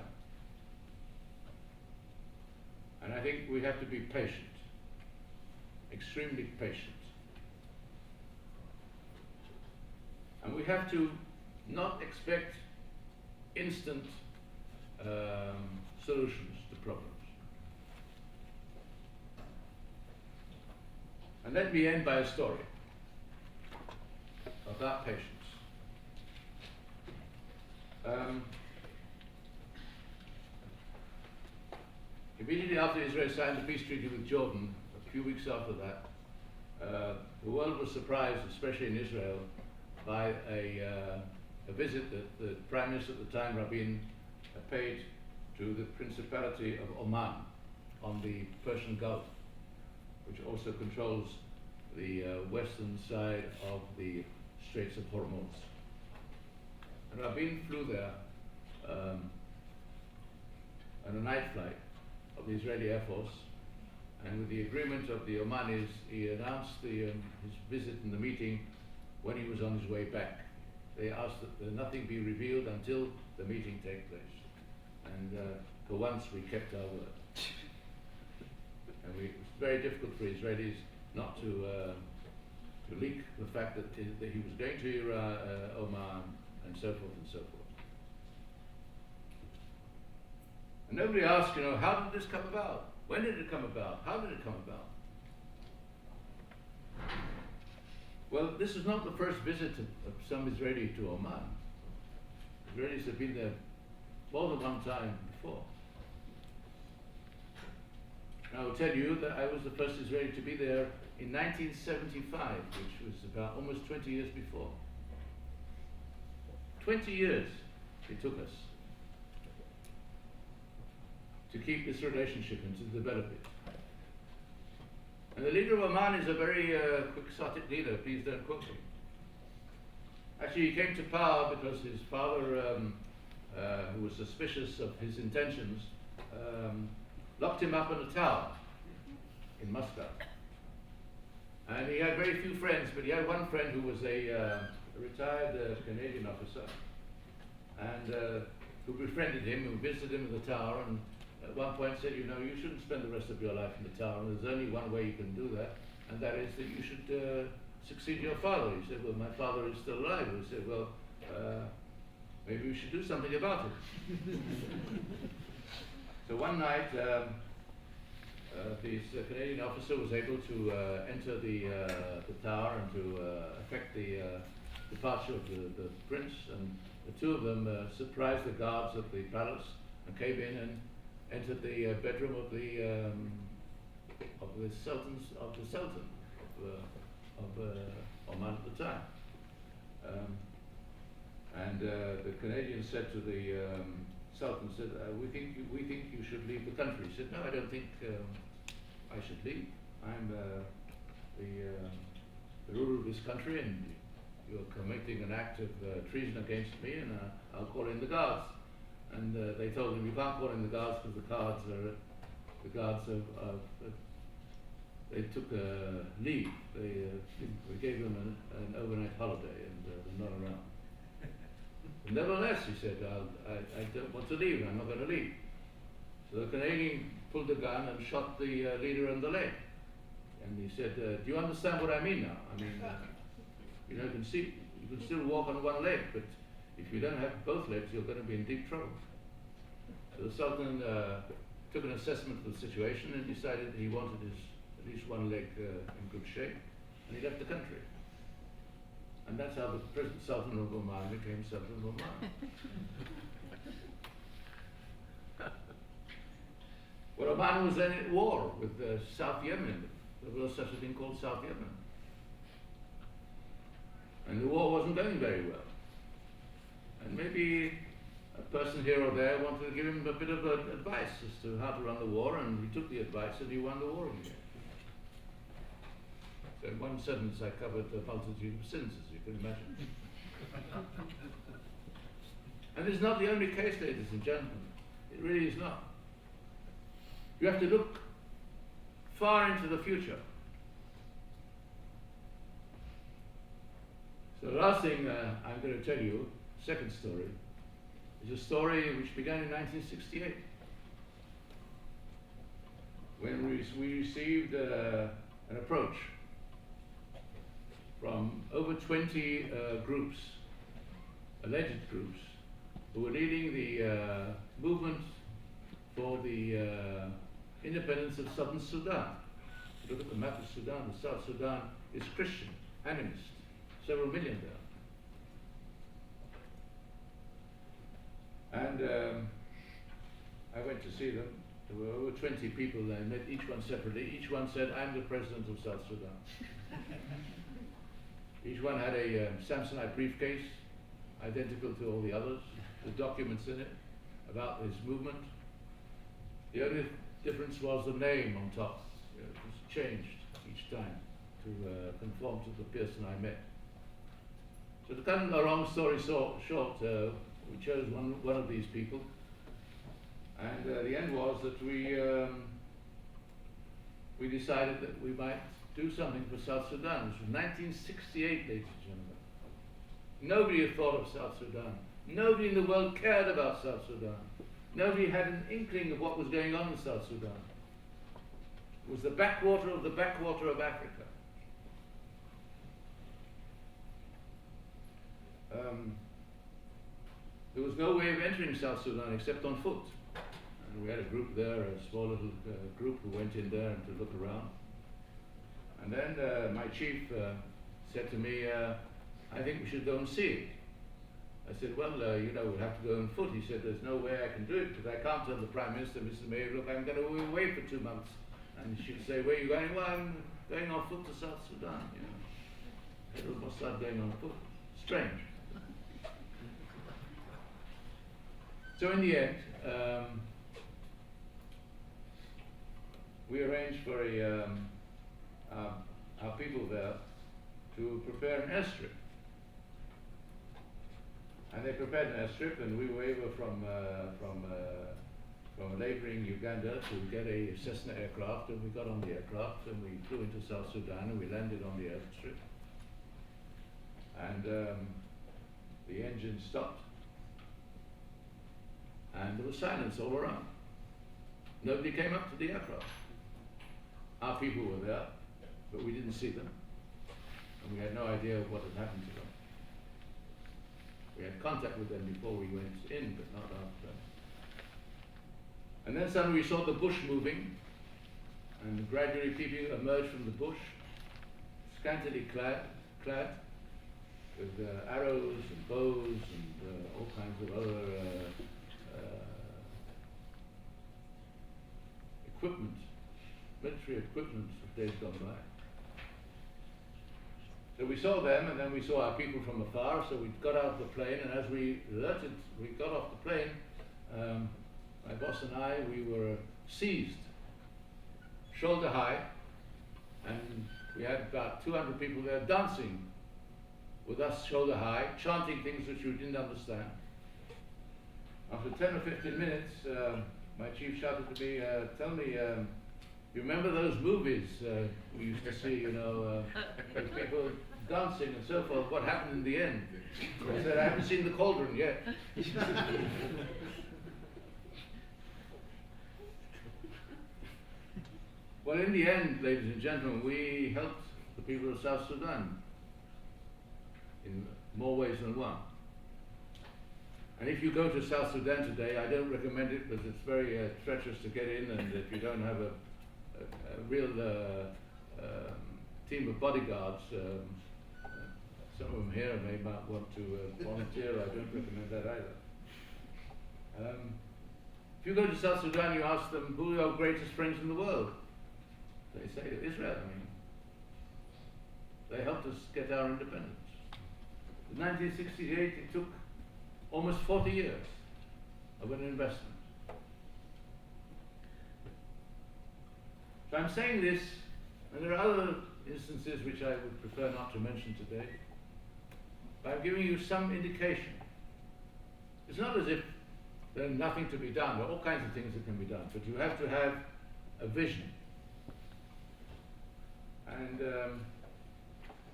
And I think we have to be patient, extremely patient. And we have to not expect instant solutions to problems. And let me end by a story about patience. Immediately after Israel signed the peace treaty with Jordan, a few weeks after that, the world was surprised, especially in Israel, by a visit that the Prime Minister at the time, Rabin, paid to the Principality of Oman on the Persian Gulf, which also controls the western side of the Straits of Hormuz. And Rabin flew there on a night flight of the Israeli Air Force, and with the agreement of the Omanis, he announced his visit and the meeting when he was on his way back. They asked that nothing be revealed until the meeting take place. And for once we kept our word. And it was very difficult for Israelis not to leak the fact that he was going to Oman, and so forth and so forth. And nobody asked, how did this come about? When did it come about? How did it come about? Well, this is not the first visit of some Israeli to Oman. Israelis have been there more than one time before. And I will tell you that I was the first Israeli to be there in 1975, which was about almost 20 years before. 20 years it took us to keep this relationship and to develop it. And the leader of Oman is a very quixotic leader, please don't quote me. Actually, he came to power because his father, who was suspicious of his intentions, locked him up in a tower in Moscow. And he had very few friends, but he had one friend who was a retired Canadian officer, and who befriended him, who visited him in the tower, and at one point said, you shouldn't spend the rest of your life in the tower, and there's only one way you can do that, and that is that you should succeed your father. He said, well, my father is still alive. He said, well, maybe we should do something about it. So one night, this Canadian officer was able to enter the tower and to effect the departure of the prince, and the two of them surprised the guards at the palace and came in and entered the bedroom of the sultan of Oman at the time. And the Canadians said to the Sultan, said, we think you should leave the country. He said, no, I don't think I should leave. I'm the ruler of this country, and you're committing an act of treason against me, and I'll call in the guards. And they told him, you can't call in the guards because the guards they took leave. We gave them an overnight holiday, and they're not around. Nevertheless, he said, I don't want to leave, I'm not going to leave. So the Canadian pulled a gun and shot the leader in the leg. And he said, do you understand what I mean now? I mean, you can still walk on one leg, but if you don't have both legs, you're going to be in deep trouble. So the Sultan took an assessment of the situation and decided that he wanted at least one leg in good shape, and he left the country. And that's how the present Sultan of Oman became Sultan of Oman. Well, Oman was then at war with South Yemen. There was such a thing called South Yemen. And the war wasn't going very well. And maybe a person here or there wanted to give him a bit of advice as to how to run the war, and he took the advice and he won the war again. So in one sentence I covered a multitude of sins, as you can imagine. And this is not the only case, ladies and gentlemen. It really is not. You have to look far into the future. So the last thing I'm going to tell you, second story, is a story which began in 1968, when we received an approach from over 20 groups, alleged groups, who were leading the movement for the independence of southern Sudan. If you look at the map of Sudan, the South Sudan is Christian, animist, several million there. And I went to see them. There were over 20 people. I met each one separately. Each one said, "I'm the president of South Sudan." Each one had a Samsonite briefcase, identical to all the others, with documents in it about his movement. The only difference was the name on top. It was changed each time to conform to the person I met. So to cut a long story short, we chose one of these people, and the end was that we decided that we might do something for South Sudan. This was 1968, ladies and gentlemen. Nobody had thought of South Sudan. Nobody in the world cared about South Sudan. Nobody had an inkling of what was going on in South Sudan. It was the backwater of Africa. There was no way of entering South Sudan except on foot. And we had a group there, a small little group who went in there to look around. And then my chief said to me, "I think we should go and see it." I said, "Well, we'll have to go on foot." He said, "There's no way I can do it, because I can't tell the Prime Minister, Mr. Mayor, look, I'm going to be away for 2 months." And she'd say, "Where are you going?" "Well, I'm going on foot to South Sudan." Head of Mossad going on foot. Strange. So in the end, we arranged for our people there to prepare an airstrip. And they prepared an airstrip, and we were able from a neighboring Uganda to get a Cessna aircraft, and we got on the aircraft and we flew into South Sudan and we landed on the airstrip. And the engine stopped. And there was silence all around. Nobody came up to the aircraft. Our people were there, but we didn't see them. And we had no idea what had happened to them. We had contact with them before we went in, but not after. And then suddenly we saw the bush moving, and gradually people emerged from the bush, scantily clad with arrows and bows and all kinds of other equipment, military equipment of days gone by. So we saw them, and then we saw our people from afar, so we got out of the plane, and as we got off the plane, my boss and I, we were seized, shoulder high, and we had about 200 people there dancing with us shoulder high, chanting things which we didn't understand. After 10 or 15 minutes, my chief shouted to me, "Tell me, you remember those movies we used to see, with people dancing and so forth, what happened in the end?" I said, "I haven't seen the cauldron yet." Well, in the end, ladies and gentlemen, we helped the people of South Sudan in more ways than one. And if you go to South Sudan today, I don't recommend it, because it's very treacherous to get in, and if you don't have a real team of bodyguards, some of them here may not want to volunteer. I don't recommend that either. If you go to South Sudan, you ask them, who are your greatest friends in the world? They say Israel. They helped us get our independence. In 1968, it took almost 40 years of an investment. So I'm saying this, and there are other instances which I would prefer not to mention today, but I'm giving you some indication. It's not as if there's nothing to be done. There are all kinds of things that can be done, but you have to have a vision. And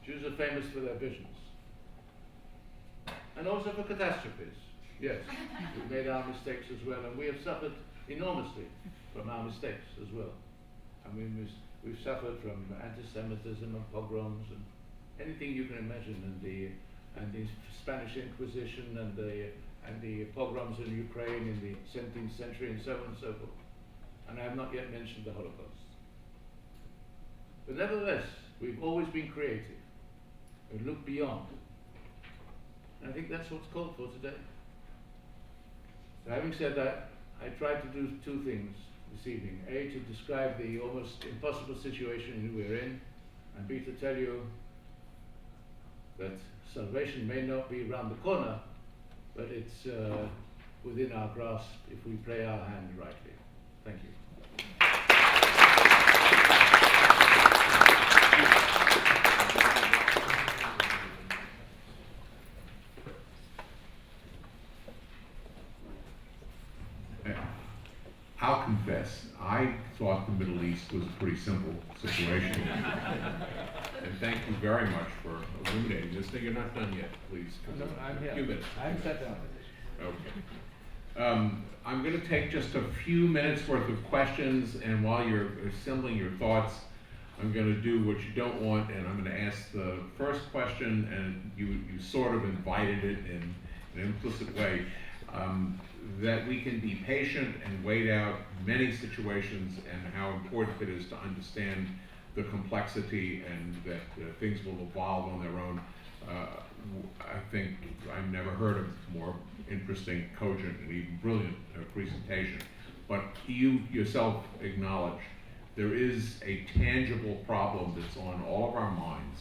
Jews are famous for their visions. And also for catastrophes. Yes, we've made our mistakes as well, and we have suffered enormously from our mistakes as well. I mean, we've suffered from antisemitism and pogroms and anything you can imagine, and the Spanish Inquisition and the pogroms in Ukraine in the 17th century and so on and so forth. And I have not yet mentioned the Holocaust. But nevertheless, we've always been creative and looked beyond. And I think that's what's called for today. So having said that, I tried to do two things this evening. A, to describe the almost impossible situation we're in, and B, to tell you that salvation may not be around the corner, but it's within our grasp if we play our hand rightly. Thank you. I'll confess, I thought the Middle East was a pretty simple situation. And thank you very much for illuminating this thing. You're not done yet, please. No, I'm here. A few minutes. I haven't sat down. Okay. I'm going to take just a few minutes worth of questions, and while you're assembling your thoughts, I'm going to do what you don't want, and I'm going to ask the first question, and you sort of invited it in an implicit way. That we can be patient and wait out many situations, and how important it is to understand the complexity, and that things will evolve on their own. I think I've never heard of more interesting, cogent, and even brilliant presentation. But you yourself acknowledge there is a tangible problem that's on all of our minds.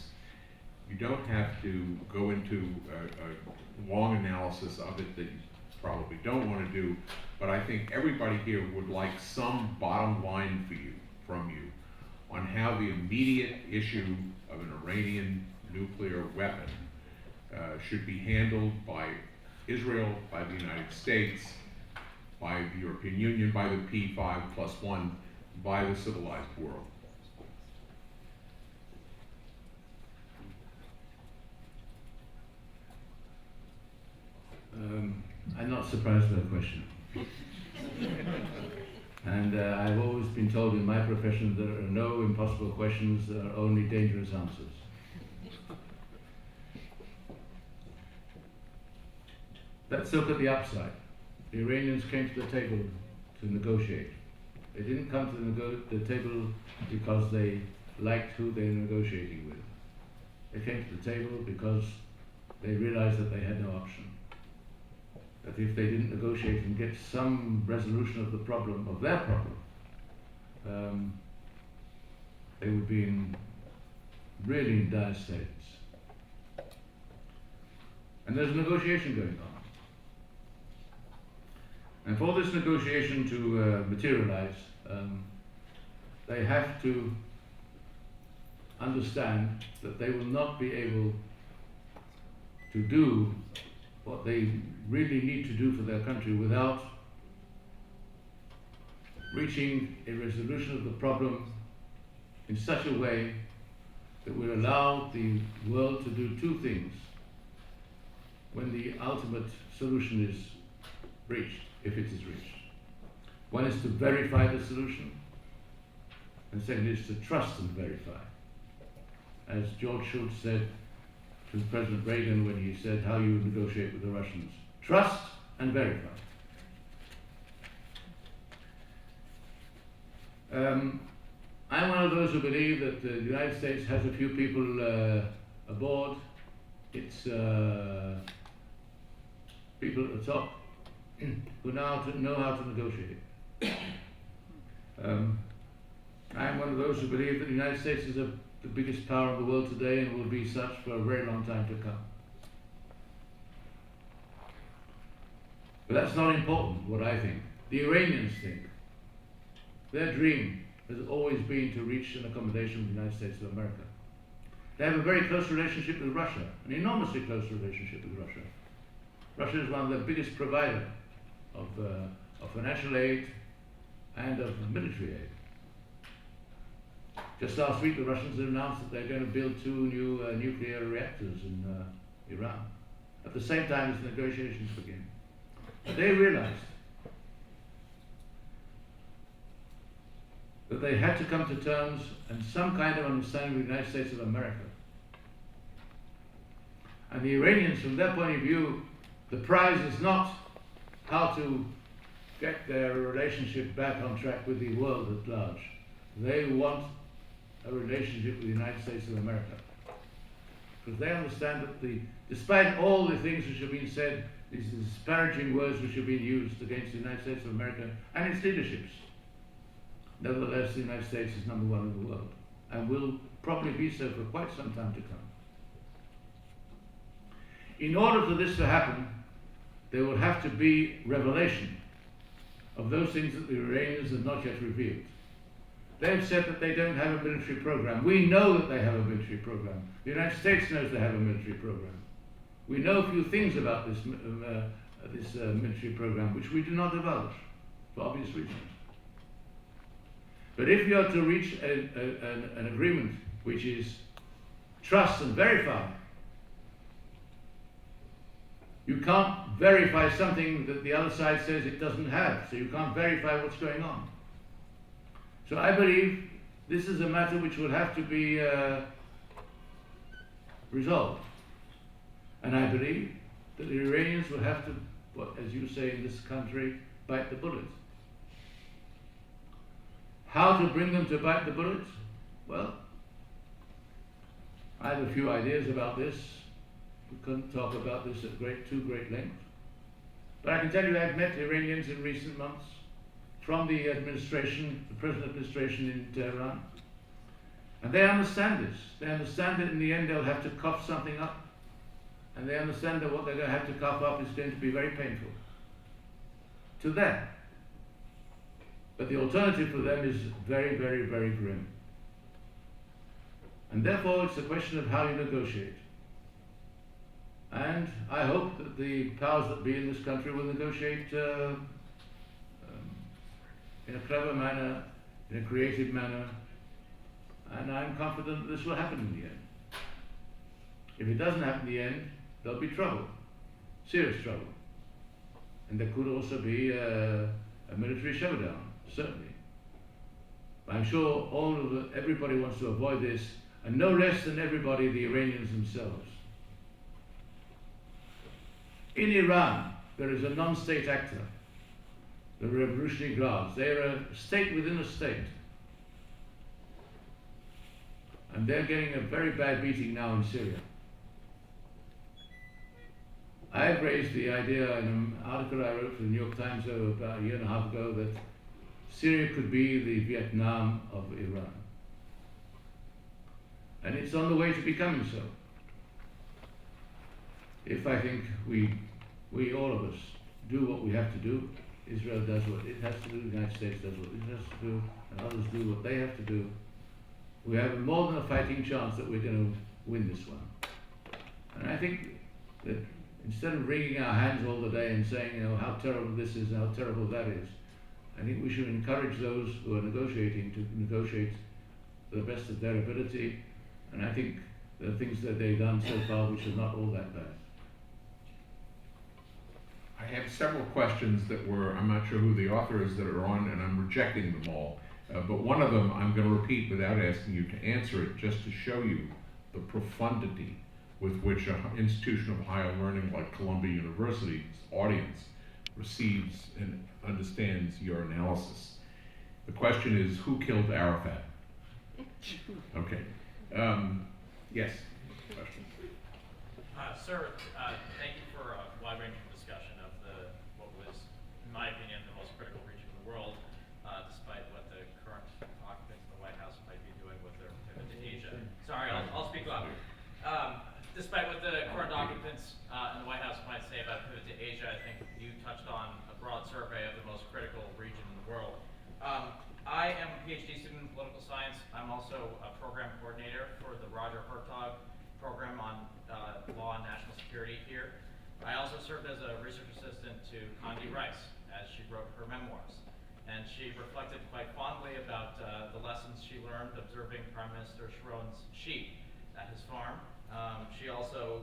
You don't have to go into a long analysis of it that you probably don't want to do, but I think everybody here would like some bottom line from you on how the immediate issue of an Iranian nuclear weapon should be handled by Israel, by the United States, by the European Union, by the P5+1, by the civilized world. I'm not surprised by the question. And I've always been told in my profession there are no impossible questions, there are only dangerous answers. Let's look at the upside. The Iranians came to the table to negotiate. They didn't come to the table because they liked who they were negotiating with. They came to the table because they realized that they had no option. That if they didn't negotiate and get some resolution of the problem, of their problem, they would be in really dire straits. And there's a negotiation going on. And for this negotiation to materialize, they have to understand that they will not be able to do what they really need to do for their country without reaching a resolution of the problem in such a way that will allow the world to do two things when the ultimate solution is reached, if it is reached. One is to verify the solution, and second is to trust and verify. As George Shultz said to President Reagan when he said how you negotiate with the Russians, trust and verify. I'm one of those who believe that the United States has a few people aboard. It's people at the top who know how to negotiate. I'm one of those who believe that the United States is the biggest power in the world today and will be such for a very long time to come. But that's not important, what I think. The Iranians think. Their dream has always been to reach an accommodation with the United States of America. They have a very close relationship with Russia, an enormously close relationship with Russia. Russia is one of the biggest providers of financial aid and of military aid. Just last week, the Russians announced that they're going to build 2 new nuclear reactors in Iran at the same time as the negotiations begin. But they realized that they had to come to terms and some kind of understanding with the United States of America. And the Iranians, from their point of view, the prize is not how to get their relationship back on track with the world at large. They want a relationship with the United States of America. Because they understand that despite all the things which have been said, these disparaging words which have been used against the United States of America and its leaderships, nevertheless the United States is number 1 in the world and will probably be so for quite some time to come. In order for this to happen, there will have to be revelation of those things that the Iranians have not yet revealed. They have said that they don't have a military program. We know that they have a military program. The United States knows they have a military program. We know a few things about this military program which we do not divulge for obvious reasons. But if you are to reach an agreement which is trust and verify, you can't verify something that the other side says it doesn't have, so you can't verify what's going on. So I believe this is a matter which will have to be resolved. And I believe that the Iranians will have to, as you say in this country, bite the bullet. How to bring them to bite the bullet? Well, I have a few ideas about this. We couldn't talk about this at too great length. But I can tell you I've met Iranians in recent months from the administration, the present administration in Tehran. And they understand this. They understand that in the end they'll have to cough something up. And they understand that what they're going to have to cough up is going to be very painful to them. But the alternative for them is very, very, very grim. And therefore it's a question of how you negotiate. And I hope that the powers that be in this country will negotiate in a clever manner, in a creative manner, and I'm confident that this will happen in the end. If it doesn't happen in the end, there'll be trouble, serious trouble. And there could also be a military showdown, certainly. But I'm sure everybody wants to avoid this, and no less than everybody, the Iranians themselves. In Iran, there is a non-state actor, the Revolutionary Guards. They are a state within a state. And they're getting a very bad beating now in Syria. I've raised the idea in an article I wrote for the New York Times about a year and a half ago that Syria could be the Vietnam of Iran. And it's on the way to becoming so. If I think we all of us do what we have to do, Israel does what it has to do, the United States does what it has to do, and others do what they have to do, we have more than a fighting chance that we're going to win this one. And I think that instead of wringing our hands all the day and saying, how terrible this is and how terrible that is, I think we should encourage those who are negotiating to negotiate to the best of their ability. And I think there are things that they've done so far which are not all that bad. I have several questions that I'm not sure who the author is that are on, and I'm rejecting them all. But one of them I'm going to repeat without asking you to answer it, just to show you the profundity with which an institution of higher learning like Columbia University's audience receives and understands your analysis. The question is, who killed Arafat? Okay. Yes. Question. Sir, thank you for a wide-ranging discussion of what was, in my opinion, the most critical region of the world, despite what the current occupants of the White House might be doing with their pivot to Asia. Sorry, I'll speak loud. Despite what the current occupants in the White House might say about pivot to Asia, I think you touched on a broad survey of the most critical region in the world. I am a PhD student in political science. I'm also a program coordinator for the Roger Hertog security here. I also served as a research assistant to Condi Rice as she wrote her memoirs. And she reflected quite fondly about the lessons she learned observing Prime Minister Sharon's sheep at his farm. She also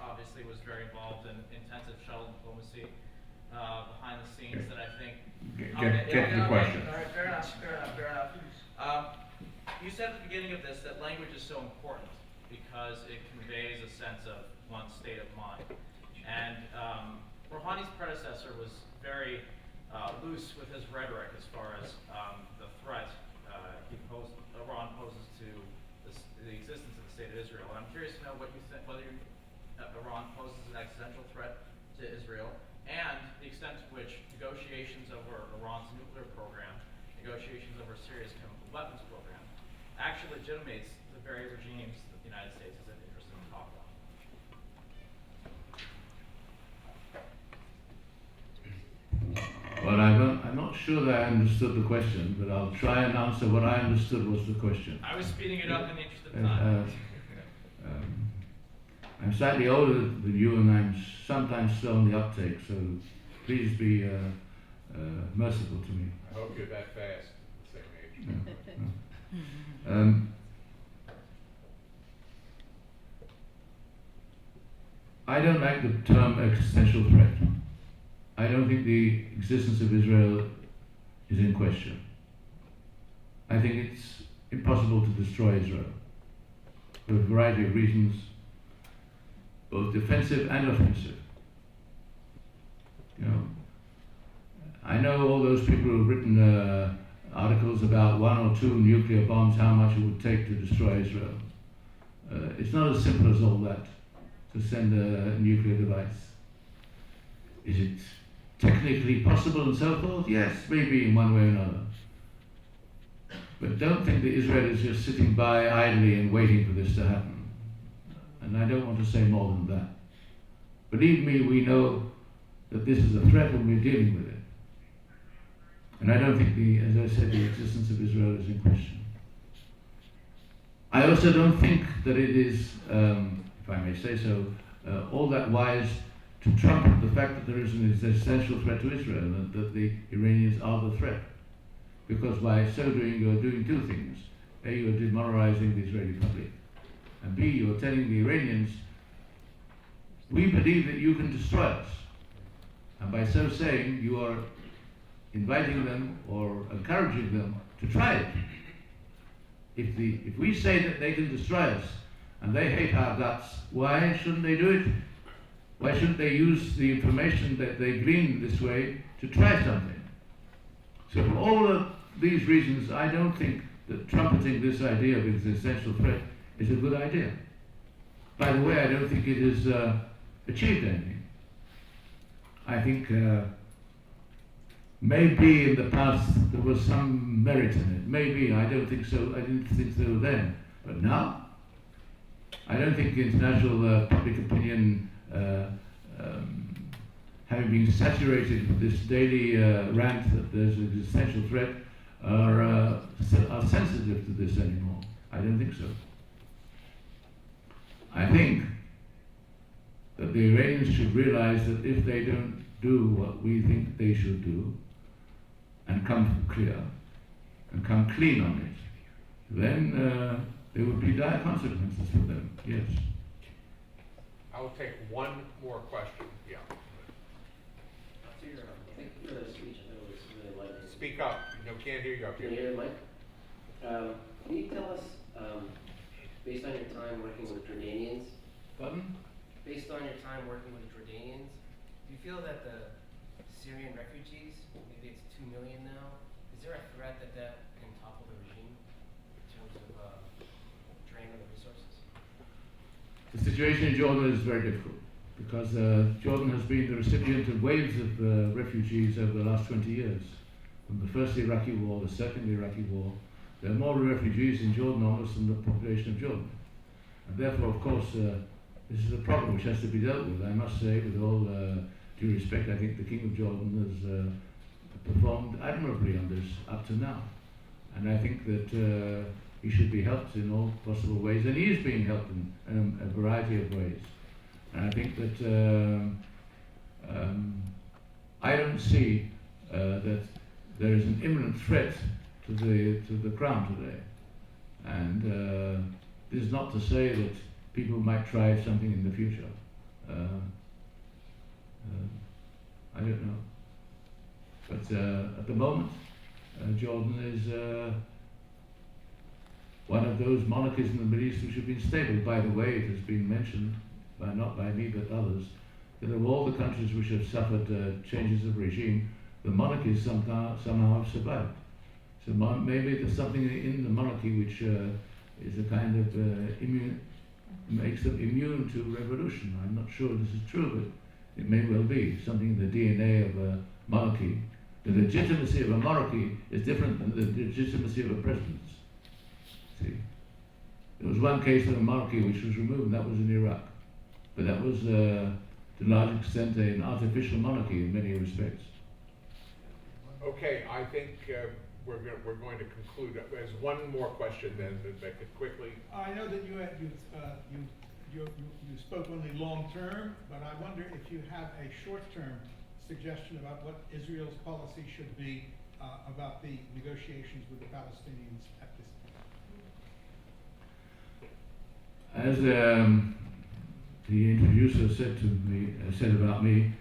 obviously was very involved in intensive shuttle diplomacy behind the scenes that I think... Get to the question. All right, fair enough. You said at the beginning of this that language is so important because it conveys a sense of one's state of mind. And Rouhani's predecessor was very loose with his rhetoric as far as the threat Iran poses to the existence of the state of Israel. And I'm curious to know what you think, whether Iran poses an existential threat to Israel, and the extent to which negotiations over Iran's nuclear program, negotiations over Syria's chemical weapons program, actually legitimates the very regimes that the United States is interested in talking about. Well, I'm not sure that I understood the question, but I'll try and answer what I understood was the question. I was speeding it up in the interest of time. I'm slightly older than you, and I'm sometimes slow on the uptake, so please be merciful to me. I hope you're that fast at the same age. No. I don't like the term existential threat. I don't think the existence of Israel is in question. I think it's impossible to destroy Israel for a variety of reasons, both defensive and offensive. You know, I know all those people who've written articles about 1 or 2 nuclear bombs, how much it would take to destroy Israel. It's not as simple as all that, to send a nuclear device. Is it technically possible and so forth? Yes, maybe in one way or another. But don't think that Israel is just sitting by idly and waiting for this to happen. And I don't want to say more than that. Believe me, we know that this is a threat and we're dealing with it. And I don't think, as I said, the existence of Israel is in question. I also don't think that it is, if I may say so, all that wise to trumpet the fact that there is an existential threat to Israel and that the Iranians are the threat. Because by so doing, you are doing 2 things. A, you are demoralizing the Israeli public. And B, you are telling the Iranians, we believe that you can destroy us. And by so saying, you are inviting them or encouraging them to try it. If we say that they can destroy us and they hate our guts, why shouldn't they do it? Why shouldn't they use the information that they glean this way to try something? So for all of these reasons, I don't think that trumpeting this idea of existential threat is a good idea. By the way, I don't think it has achieved anything. I think maybe in the past there was some merit in it. Maybe, I don't think so. I didn't think so then. But now, I don't think international public opinion, having been saturated with this daily rant that there's an existential threat, are sensitive to this anymore. I don't think so. I think that the Iranians should realize that if they don't do what we think they should do, and come clear, and come clean on it, then there would be dire consequences for them, yes. I will take one more question, yeah. Thank you for the speech. I thought it was really enlightening. Speak up, can't hear you up Can here. you hear the mic? Can you tell us, based on your time working with Jordanians, Pardon? based on your time working with Jordanians, do you feel that the Syrian refugees, maybe it's 2 million now, is there a threat that can topple the regime in terms of drain of the resources? The situation in Jordan is very difficult because Jordan has been the recipient of waves of refugees over the last 20 years. From the first Iraqi war, the second Iraqi war, there are more refugees in Jordan almost than the population of Jordan. And therefore, of course, this is a problem which has to be dealt with. I must say, with all due respect, I think the King of Jordan has performed admirably on this up to now. And I think that he should be helped in all possible ways, and he is being helped in a variety of ways. And I think that I don't see that there is an imminent threat to the crown today. And this is not to say that people might try something in the future. I don't know. But at the moment, Jordan is one of those monarchies in the Middle East which have been stable. By the way, it has been mentioned, not by me but others, that of all the countries which have suffered changes of regime, the monarchies somehow have survived. So maybe there's something in the monarchy which is a kind of makes them immune to revolution. I'm not sure this is true, but it may well be something in the DNA of a monarchy. The legitimacy of a monarchy is different than the legitimacy of a president. See, there was one case of a monarchy which was removed, and that was in Iraq. But that was, to a large extent, an artificial monarchy in many respects. Okay, I think we're going to conclude. There's one more question then, that could quickly. I know that you spoke only long term, but I wonder if you have a short term suggestion about what Israel's policy should be about the negotiations with the Palestinians at this point. As the introducer said about me,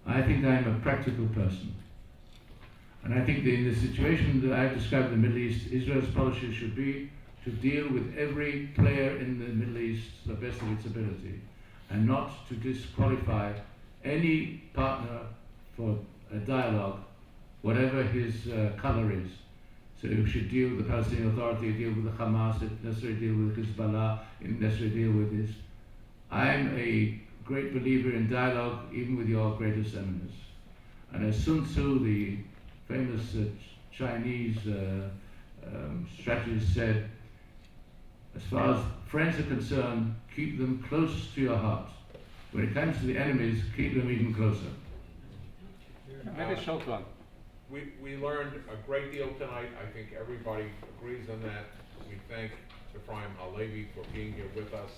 I think I'm a practical person. And I think that in the situation that I've described in the Middle East, Israel's policy should be to deal with every player in the Middle East to the best of its ability, and not to disqualify any partner for a dialogue, whatever his color is. So we should deal with the Palestinian Authority, deal with the Hamas, if necessary deal with Hezbollah, if necessary deal with this. I'm a great believer in dialogue, even with your greatest enemies. And as Sun Tzu, the famous Chinese strategist, said, as far as friends are concerned, keep them close to your heart. When it comes to the enemies, keep them even closer. Maybe a short one. We learned a great deal tonight. I think everybody agrees on that. We thank Efraim Halevy for being here with us.